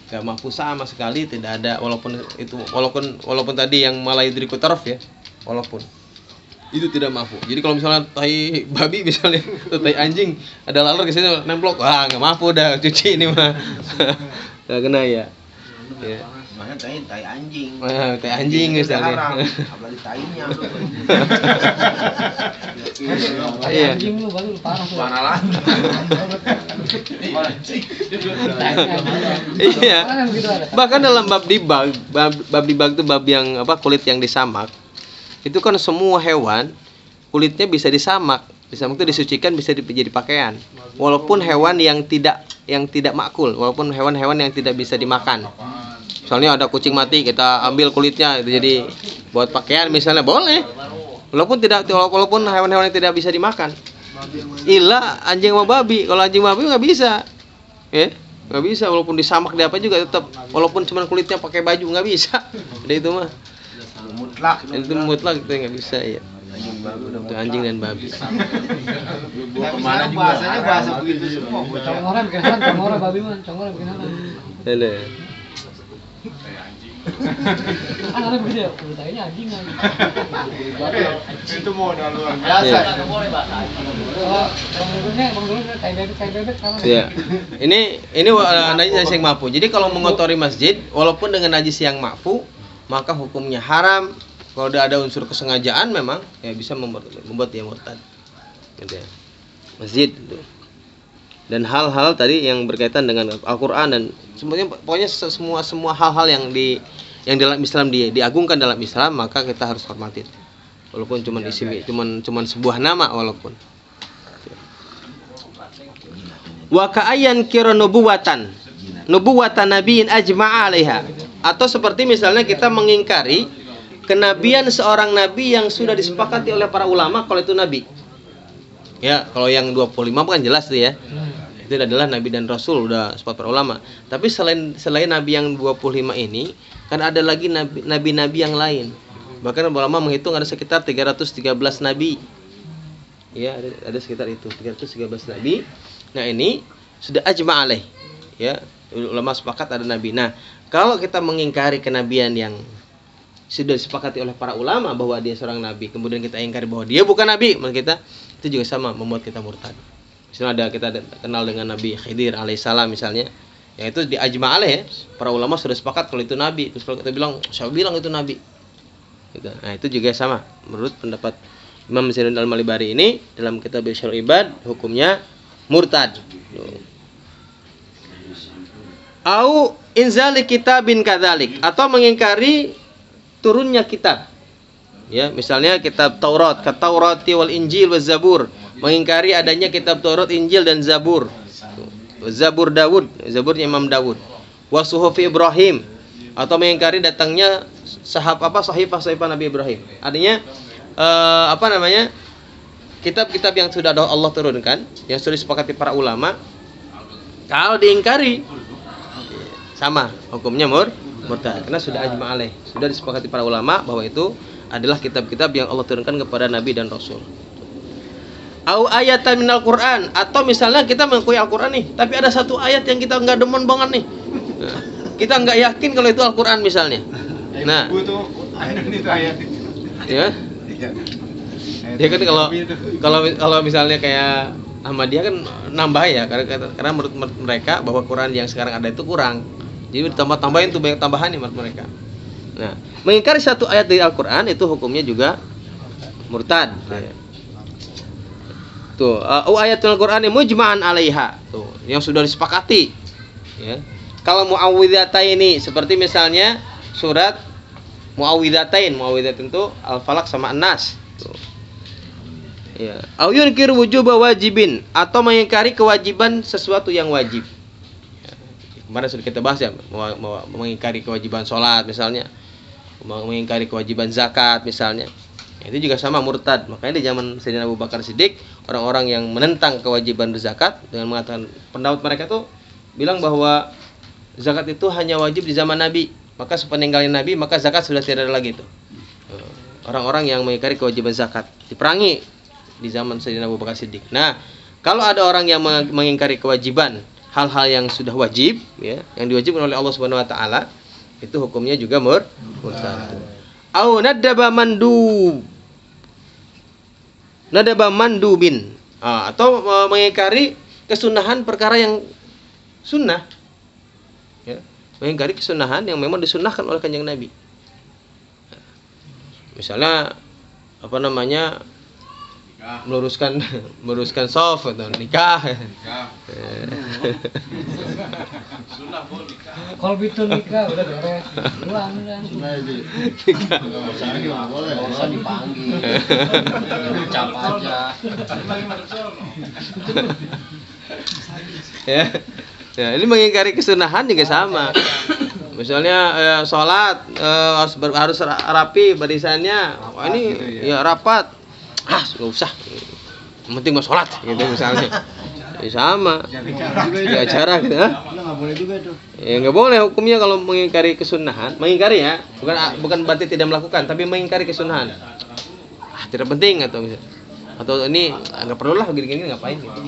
Enggak ma'fu sama sekali, tidak ada, walaupun tadi yang malah yudriku taraf ya. Walaupun itu tidak ma'fu. Jadi kalau misalnya tai babi misalnya atau tai anjing ada laler ke sini nemplok, enggak ma'fu dah, cuci ini mah. Enggak kena ya. Ya. Mana tai anjing. Tai anjing misalnya. Apalagi tainya. Iya. Anjing lu baru parah. Parah lah. Iya. Bahkan dalam bab dibag itu bab yang apa, kulit yang disamak. Itu kan semua hewan kulitnya bisa disamak. Disamak itu disucikan, bisa jadi pakaian. Walaupun hewan yang tidak makul, walaupun hewan-hewan yang tidak bisa dimakan. Misalnya ada kucing mati, kita ambil kulitnya itu jadi buat pakaian misalnya, boleh. Walaupun hewan-hewan yang tidak bisa dimakan. Ila anjing sama babi. Kalau anjing sama babi nggak bisa. Ya, nggak bisa, walaupun disamak di apa juga tetap, walaupun cuma kulitnya pakai baju nggak bisa. Jadi itu mah mutlak itu nggak bisa ya. Itu anjing dan babi. Kemana bahasanya bahasa begitu semua. Congornya bikin haram, congornya babi mah, congornya bikin haram. Kan ada begitu ya, tanya anjing lagi. Itu modal luar biasa. Kalau bang dulunya kayak bebek sama. Ya. Ini najis yang ma'fu. Jadi kalau mengotori masjid walaupun dengan najis yang ma'fu, maka hukumnya haram. Kalau ada unsur kesengajaan memang ya bisa membuat dia murtad. Gitu ya. Masjid gitu. Dan hal-hal tadi yang berkaitan dengan Al-Qur'an dan semuanya, pokoknya semua hal-hal yang dalam Islam diagungkan dalam Islam, maka kita harus hormatin. Walaupun cuman sebuah nama walaupun. Wa ka'ayyan kira nubuwatan nabiyyin ajma'a 'alaiha. Atau seperti misalnya kita mengingkari kenabian seorang nabi yang sudah disepakati oleh para ulama kalau itu nabi. Ya, kalau yang 25 kan jelas tuh ya. Itu adalah nabi dan rasul, udah sepakat para ulama. Tapi selain nabi yang 25 ini, kan ada lagi nabi-nabi yang lain. Bahkan ulama menghitung ada sekitar 313 nabi. Ya, ada sekitar itu, 313 nabi. Nah, ini sudah ajma' alaih. Ya, ulama sepakat ada nabi. Nah, kalau kita mengingkari kenabian yang sudah disepakati oleh para ulama bahwa dia seorang nabi, kemudian kita ingkari bahwa dia bukan nabi, maka itu juga sama membuat kita murtad. Misalnya kita kenal dengan Nabi Khidir alaihissalam misalnya, yang itu di ajma' alaih ya, para ulama sudah sepakat kalau itu nabi. Terus kalau kita bilang, siapa bilang itu nabi? Gitu. Nah, itu juga sama menurut pendapat Imam Zainuddin Al-Malibari ini dalam kitab Syarhul Ibad, hukumnya murtad. Au inzali kitabin kadzalik, atau mengingkari turunnya kitab. Ya, misalnya kitab Taurat, Taurati wal Injil waz Zabur, mengingkari adanya kitab Taurat, Injil dan Zabur. Zabur Daud, Zaburnya Imam Daud. Wa suhufi Ibrahim, atau mengingkari datangnya sahifah Nabi Ibrahim. Artinya kitab-kitab yang sudah Allah turunkan, yang sudah disepakati para ulama, kalau diingkari sama hukumnya murtad, karena sudah ajma' alaih, sudah disepakati para ulama bahwa itu adalah kitab-kitab yang Allah turunkan kepada Nabi dan Rasul. Au ayatan minal Quran, atau misalnya kita mengakui Al-Quran nih, tapi ada satu ayat yang kita nggak demen banget nih. Nah, kita nggak yakin kalau itu Al-Quran misalnya. Nah, butuh itu ayat itu. ya, dia kan kalau misalnya kayak Ahmadiyah kan nambah ya, karena menurut mereka bahwa Quran yang sekarang ada itu kurang. Jadi ditambah-tambahin tuh banyak tambahan nih menurut mereka. Nah, mengingkari satu ayat dari Al-Quran itu hukumnya juga murtad. Ya. Tuh, ayatul Qur'ani mujma'an 'alaiha. Tuh, yang sudah disepakati. Ya. Kalau muawwidhataini seperti misalnya surat muawwidhatain itu Al-Falaq sama An-Nas. Tuh. Ya. Au yunkir wujuba wajibin, atau mengingkari kewajiban sesuatu yang wajib. Ya. Kemarin sudah kita bahas ya, mengingkari kewajiban sholat misalnya, mengingkari kewajiban zakat misalnya. Itu juga sama murtad. Makanya di zaman Sayyidina Abu Bakar Siddiq, orang-orang yang menentang kewajiban berzakat dengan mengatakan, pendapat mereka tuh bilang bahwa zakat itu hanya wajib di zaman Nabi, maka sepeninggalnya Nabi maka zakat sudah tidak ada lagi tuh. Orang-orang yang mengingkari kewajiban zakat diperangi di zaman Sayyidina Abu Bakar Siddiq. Nah, kalau ada orang yang mengingkari kewajiban hal-hal yang sudah wajib, ya, yang diwajibkan oleh Allah Subhanahu Wa Taala, itu hukumnya juga murtad. Au nadaba mandubin, atau mengingkari kesunahan perkara yang sunnah, ya, mengingkari kesunahan yang memang disunnahkan oleh Kanjeng Nabi. Misalnya apa namanya, meluruskan soft atau nikah. Sunnah boleh nikah. Kalau itu nikah udah beres. Pulang udah. Boleh, usah dipanggil. Ucap aja. Ya. Ya, ini mengingkari kesunahan juga sama. Misalnya sholat harus rapi barisannya. Wah, ini ya rapat. Nggak usah. Yang penting mau sholat gitu misalnya. Ya sama. Ya acara gitu. Nggak boleh juga tuh. Ya nggak boleh hukumnya kalau mengingkari kesunahan. Mengingkari ya, bukan berarti tidak melakukan, tapi mengingkari kesunahan. Tidak penting atau ini nggak perlu lah gini-gini ngapain gitu.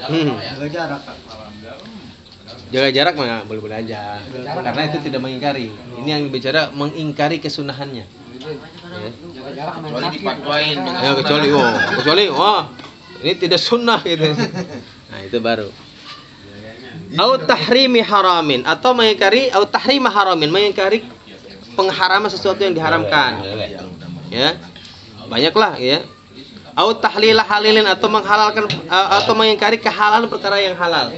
Jaga jarak. Jaga jarak mah boleh-boleh aja. Karena itu tidak mengingkari. Ini yang bicara mengingkari kesunahannya. Ya. Kecuali dipatuain. Ya, kecuali ini tidak sunnah gitu. Nah, itu baru. Au tahrimi haramin, atau mengingkari au tahrima haramin, mengingkari pengharaman sesuatu yang diharamkan. Ya. Banyaklah ya. Au tahlila halilin, atau menghalalkan atau mengingkari kehalalan perkara yang halal.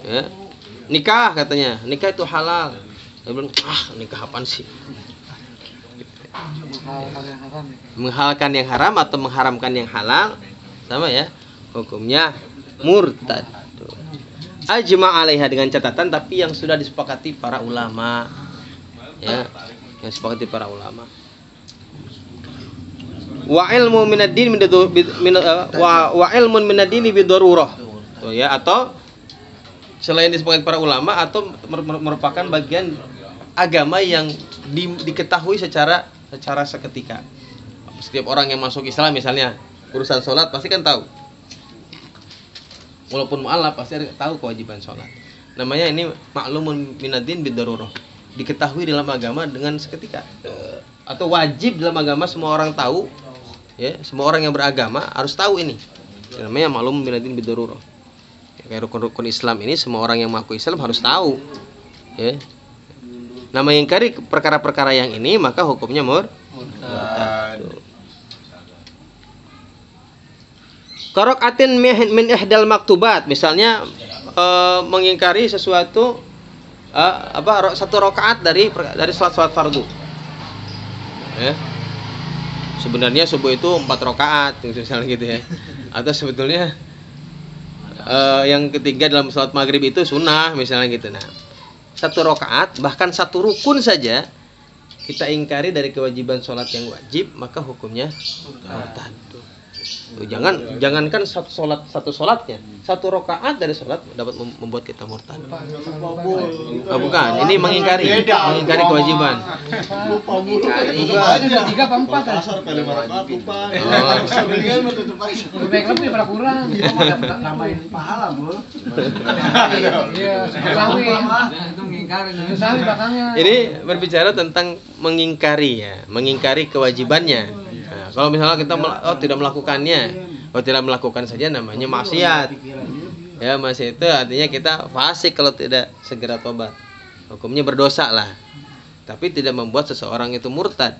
Ya. Nikah katanya, nikah itu halal. Dia bilang, nikah apaan sih? Menghalalkan yang haram atau mengharamkan yang halal sama ya, hukumnya murtad. Ajma' 'alaiha, dengan catatan tapi yang sudah disepakati para ulama, ya, yang disepakati para ulama. Wa ilmu minad-din wa ilmun minad-din bidarurah. Ya, atau selain disepakati para ulama, atau merupakan bagian agama yang diketahui secara seketika. Setiap orang yang masuk Islam misalnya urusan sholat pasti kan tahu. Walaupun mu'alaf pasti tahu kewajiban sholat. Namanya ini ma'lumun minad-din bidarurah. Diketahui dalam agama dengan seketika. Atau wajib dalam agama semua orang tahu. Ya, semua orang yang beragama harus tahu ini. Namanya ma'lumun minad-din bidarurah. Kayak rukun-rukun Islam ini semua orang yang mengaku Islam harus tahu. Ya. Nah, mengingkari perkara-perkara yang ini maka hukumnya murtad. Qara'atin min ihdal maktubat, misalnya mengingkari sesuatu satu rakaat dari salat fardu. Ya. Sebenarnya subuh itu 4 rakaat misalnya gitu ya. Atau sebetulnya yang ketiga dalam salat maghrib itu sunnah misalnya gitu. Nah, 1 rakaat bahkan 1 rukun saja kita ingkari dari kewajiban sholat yang wajib, maka hukumnya murtad. Jangankan satu sholatnya, 1 rakaat dari sholat dapat membuat kita murtad. Bukan, ini mengingkari kewajiban. Lupa mulu. Ada 3 apa 4 kan? Pasar kali 5 lupa. Sebenarnya mah tutup aja. Lebih lebih pada kurang. Nambahin pahala, Bu. Iya, sawi. Itu ngingkarin. Sawi belakangnya. Ini berbicara tentang mengingkari ya, mengingkari kewajibannya. Nah, kalau misalnya kita tidak melakukannya, kalau tidak melakukan saja namanya maksiat. Ya, maksiat itu artinya kita fasik kalau tidak segera tobat. Hukumnya berdosa lah. Tapi tidak membuat seseorang itu murtad.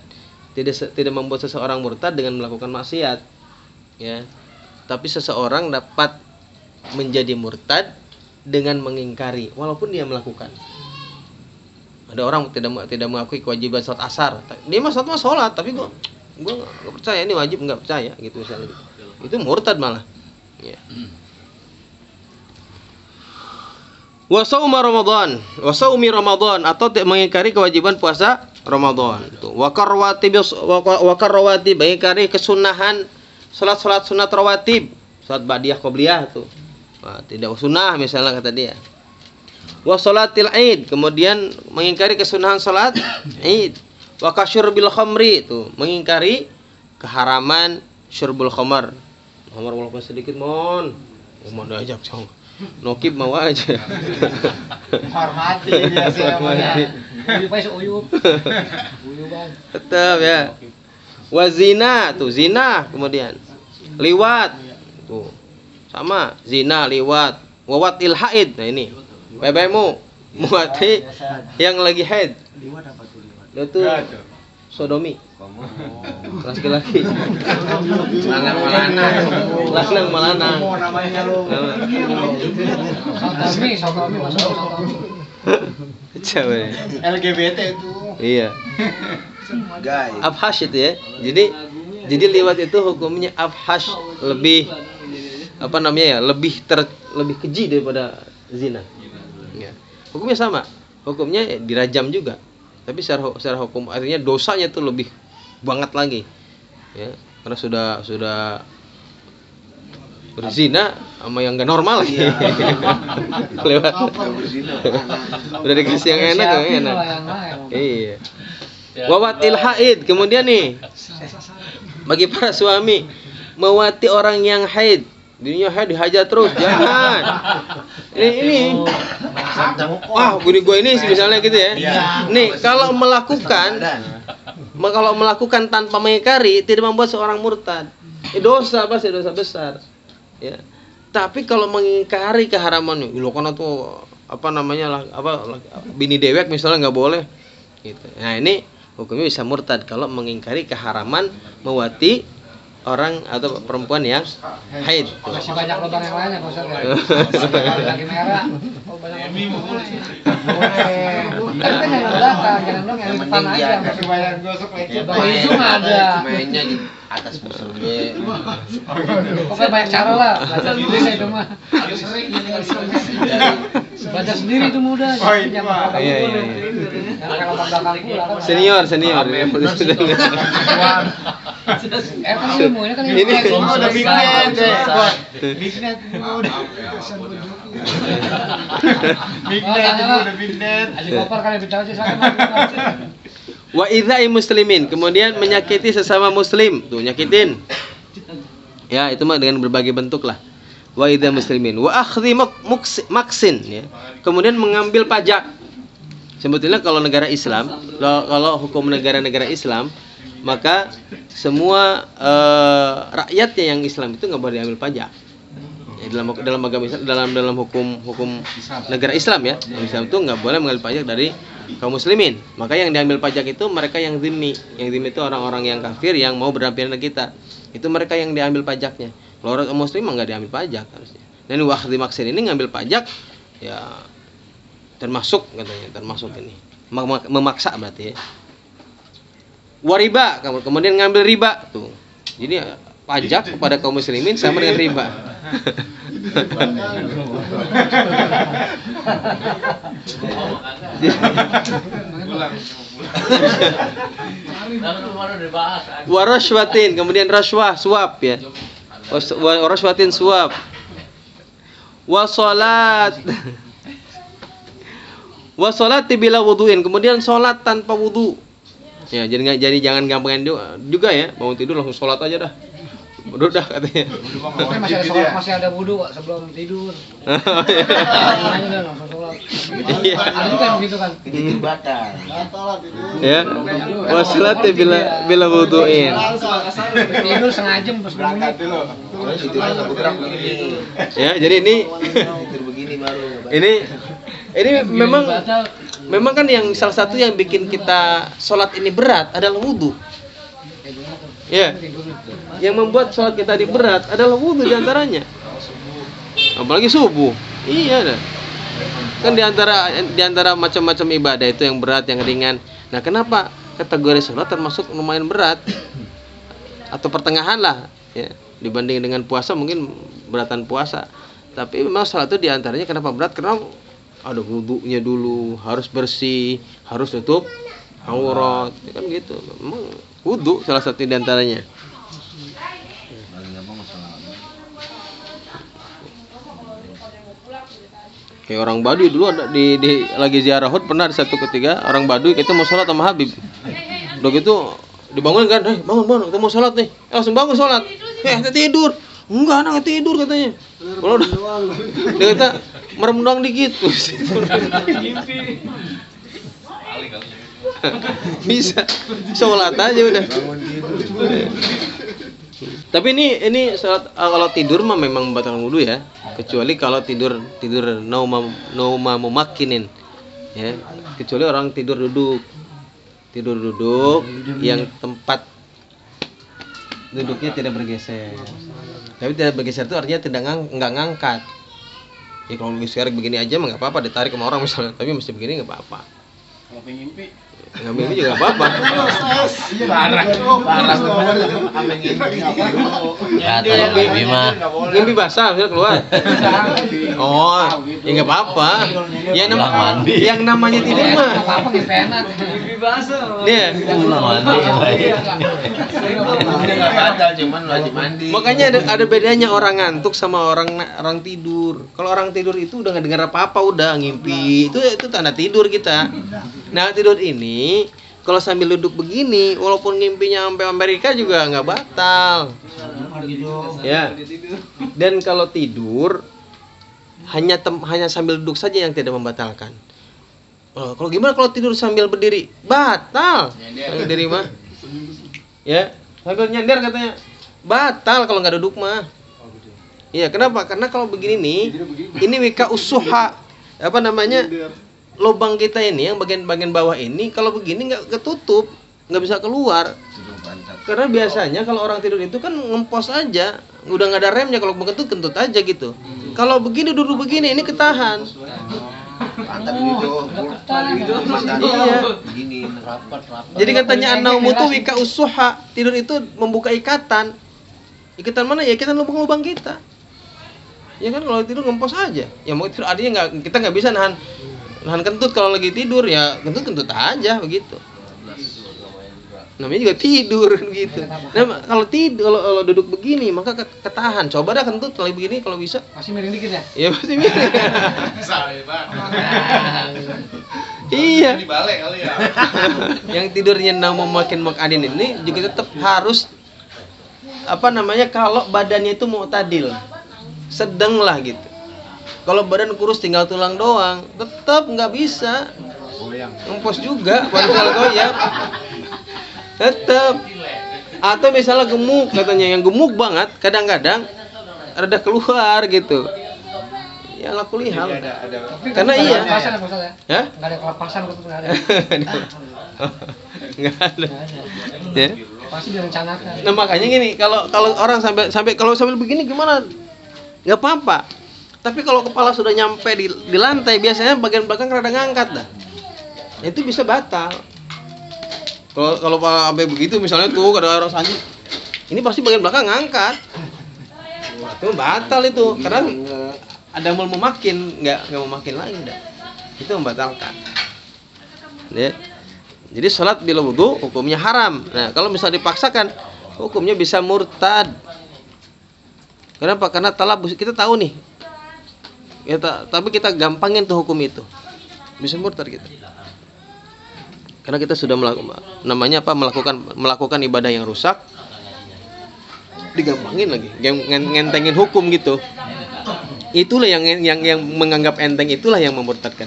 Tidak membuat seseorang murtad dengan melakukan maksiat. Ya. Tapi seseorang dapat menjadi murtad dengan mengingkari walaupun dia melakukan. Ada orang tidak mengakui kewajiban sholat asar. Dia mah sholat tapi gua nggak percaya ini wajib, nggak percaya gitu misalnya gitu. Itu murtad malah. Ya. Wa saumi Ramadan atau mengingkari kewajiban puasa Ramadan. Tuh. Wa karrawatib mengingkari kesunahan salat sunat rawatib, salat ba'diyah qobliyah tuh. Nah, tidak sunnah misalnya kata dia. Wa salatil Id, kemudian mengingkari kesunahan salat Id. Wa kasyurbil khamri tuh, mengingkari keharaman syurbul khamar. Khamar walaupun sedikit mon. Mau diajak cong. Nokib mau aja. Hormati dia siapa. Uyup. Uyuban. Tetap ya. Wa zina tuh, zina kemudian. Liwat. Tuh. Sama, zina, liwat. Wawatil haid. Nah ini. Bebemu muati yang lagi haid. Liwat apa tuh liwat? Itu sodomi. Laki-laki. Lanang malanang. Mau namanya lu. Sotomi masuk sotomi. Cewek. LGBT itu. Iya. Guys. Afhash itu ya. Jadi liwat itu hukumnya afhash, lebih apa namanya ya? Lebih keji daripada zina. Ya. Hukumnya sama. Hukumnya dirajam juga. Tapi secara hukum artinya dosanya tuh lebih banget lagi. Ya, karena sudah berzina sama yang enggak normal lagi. Lewat. Udah dikasih yang enak yang enak. Iya. Wawatil haid, kemudian nih bagi para suami mewati orang yang haid. Dirinya haid dihajar terus, jangan. Ini wah, gue ini misalnya gitu ya. Nih, kalau melakukan tanpa mengingkari tidak membuat seorang murtad. Dosa pasti dosa besar. Ya. Tapi kalau mengingkari keharaman, lo kan tuh apa namanya bini dewek misalnya nggak boleh. Gitu. Nah, ini hukumnya bisa murtad kalau mengingkari keharaman mewati orang atau perempuan yang haid. Masih banyak lubang yang lain ya, Pak Ustaz ya. Lagi merah. Oh, banyak. Boleh. Tapi kan yang belakang, jangan dong yang depan aja. Masih banyak gosok lecet. Lubang hijau mah ada. Mainnya di atas busurnya. Pokoknya banyak cara lah. Baca sendiri saya itu mah. Baca sendiri itu mudah. Oh, itu mah. Iya. Yang pakai lubang belakang pula kan. Senior. Kan ilmunya kan Ini Udah bignet deh. Bignet udah. Bignet udah bignet. Aji koper kan yang bicara sih saya. wa idzai muslimin, kemudian menyakiti sesama muslim. Tuh, nyakitin. Ya, itu mah dengan berbagai bentuk lah. Wa idzai muslimin wa akhdhi maksin ya. Kemudian mengambil pajak. Sebetulnya kalau negara Islam, kalau hukum negara-negara Islam, maka semua rakyatnya yang Islam itu nggak boleh diambil pajak. Ya, dalam agama Islam, dalam hukum negara Islam ya, Islam itu nggak boleh mengambil pajak dari kaum muslimin. Maka yang diambil pajak itu mereka yang zimmi. Yang zimmi itu orang-orang yang kafir yang mau berdampingan dengan kita. Itu mereka yang diambil pajaknya. Kalau orang muslim nggak diambil pajak harusnya. Dan waktu maksin ini ngambil pajak ya termasuk katanya, termasuk ini memaksa berarti ya. Wariba, kemudian ngambil riba tuh. Jadi pajak kepada kaum muslimin sama dengan riba. Warashwatin, kemudian rashwah, suap ya. Warashwatin, suap. Wasolat. Wasolati bila wuduin, kemudian sholat tanpa wudu. Ya, jadi jangan gampangin juga ya, bangun tidur langsung sholat aja dah. Udah katanya. Tapi masih ada sholat, masih ada wudu Pak, sebelum tidur. Udah langsung sholat. Iya. Ada juga yang begitu kan. Batal. Ya. Wasilati bila wuduin. Tidur setengah jam terus Berangkat dulu. Orang tidurnya nggak bergerak begini. Ya, jadi ini Tidur begini baru. ini memang kan yang salah satu yang bikin kita sholat ini berat adalah wudu. Ya. Yang membuat sholat kita ini berat adalah wudu diantaranya. Apalagi subuh. Iya dah. Kan diantara macam-macam ibadah itu yang berat, yang ringan. Nah, kenapa kategori sholat termasuk lumayan berat atau pertengahan lah, ya, dibanding dengan puasa mungkin beratan puasa. Tapi memang sholat itu diantaranya kenapa berat? Karena ada wudunya dulu, harus bersih, harus tutup aurat, ya kan gitu. Memang wudu salah satu diantaranya. Kayak orang Baduy dulu ada di lagi ziarah Hud, pernah ada satu ketika orang Baduy kita mau sholat sama Habib. Udah gitu dibangun kan, bangun kita mau sholat nih. Langsung bangun sholat. Kita tidur. Enggak, anak tidur katanya. Kalau udah dia kata merem doang dikit. Bisa sholat aja udah. Tapi ini sholat kalau tidur mah memang membatalkan wudu ya, kecuali kalau tidur nauma mumakkinin ya, kecuali orang tidur duduk yang tempat duduknya tidak bergeser. Tapi tidak bergeser itu artinya nggak ngangkat. Ya kalau geser begini aja mah nggak apa-apa, ditarik sama orang misalnya, tapi mesti begini nggak apa-apa. Kalau pengen mimpi. Nggak mimpi juga nggak apa-apa. Mimpi basah misalnya keluar. Oh, ya nggak apa-apa. Yang namanya tidur mah. Apa gitu enak. Mimpi basah. Iya. Nggak batal, cuman wajib mandi. Makanya ada bedanya orang ngantuk sama orang tidur. Kalau orang tidur itu udah nggak dengar apa-apa, udah ngimpi. Itu tanda tidur kita. Nah, tidur ini kalau sambil duduk begini, walaupun ngimpinya sampai Amerika juga nggak batal. Ya. Dan kalau tidur hanya sambil duduk saja yang tidak membatalkan. Kalau gimana kalau tidur sambil berdiri? Batal. Berdiri mah. Ya, sambil nyender katanya. Batal kalau nggak duduk mah. Iya, kenapa? Karena kalau begini nih, ini wika usuha. Apa namanya? Lubang kita ini yang bagian bawah ini kalau begini nggak ketutup, nggak bisa keluar. Karena biasanya kalau orang tidur itu kan ngempos aja, udah nggak ada remnya, kalau kentut aja gitu. Kalau begini duduk begini ini ketahan. Pantat gitu. Iya. Begini rapat. Jadi katanya an-naumu tuh wika usuha, tidur itu membuka ikatan. Ikatan mana ya? Ikatan lubang-lubang kita. Ya kan kalau tidur ngempos aja. Ya mau tidur artinya kita nggak bisa nahan kentut kalau lagi tidur, ya kentut aja begitu. Namanya juga tidur gitu. Nah, kalau duduk begini maka ketahan. Coba dah kentut kalau begini kalau bisa. Masih miring dikit ya? Iya masih miring. Saya, Pak. Iya. Di balik kali ya. Yang tidurnya mau makin makadin ini juga tetap harus kalau badannya itu mu'tadil. Sedang lah gitu. Kalau badan kurus tinggal tulang doang, tetap nggak bisa. Ngempos juga, badan goyang. Tetap. Atau misalnya gemuk, katanya yang gemuk banget, kadang-kadang rada keluar gitu. Ya laku lihal. Karena iya. Kelepasan ya, Pak Ustaz ya? Ya? Nggak ada kelepasan gitu, nggak ada. Nggak ada. Ya. Pasti direncanakan. Nah makanya gini, kalau orang sampai kalau sambil begini gimana? Nggak apa-apa. Tapi kalau kepala sudah nyampe di lantai, biasanya bagian belakang rada ngangkat dah. Itu bisa batal. Kalau sampai begitu misalnya tuh ada orang sanjung, ini pasti bagian belakang ngangkat. Itu batal itu, karena ada mau memakin, nggak memakin lagi dah. Itu membatalkan. Ya. Jadi sholat bila wudu hukumnya haram. Nah kalau misalnya dipaksakan, hukumnya bisa murtad. Kenapa? Karena talabus, kita tahu nih. Tapi kita gampangin tuh hukum itu. Bisa murtad gitu. Karena kita sudah melakukan ibadah yang rusak, digampangin lagi, ngentengin hukum gitu. Itulah yang menganggap enteng, itulah yang memurtadkan.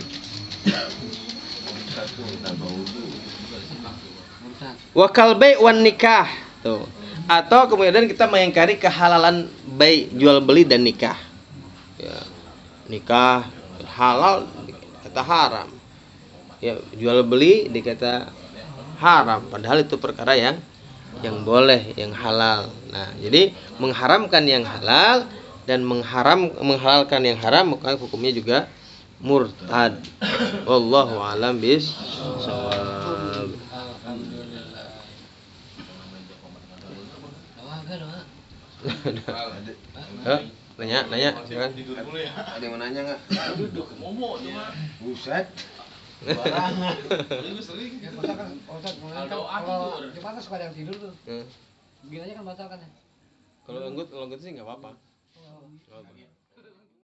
Wa kalbai wan nikah tuh. Atau kemudian kita mengingkari kehalalan bai, jual beli dan nikah. Ya, nikah halal dikata haram. Ya, jual beli dikata haram, padahal itu perkara yang boleh, yang halal. Nah, jadi mengharamkan yang halal dan menghalalkan yang haram, maka hukumnya juga murtad. Wallahu a'lam bishawab. Nanya, silakan. Ada yang mau nanya nggak? Buset. Kalau gimana suka ada yang tidur tuh? Gini aja kan batal kan ya? Kalau lenggut sih nggak apa-apa.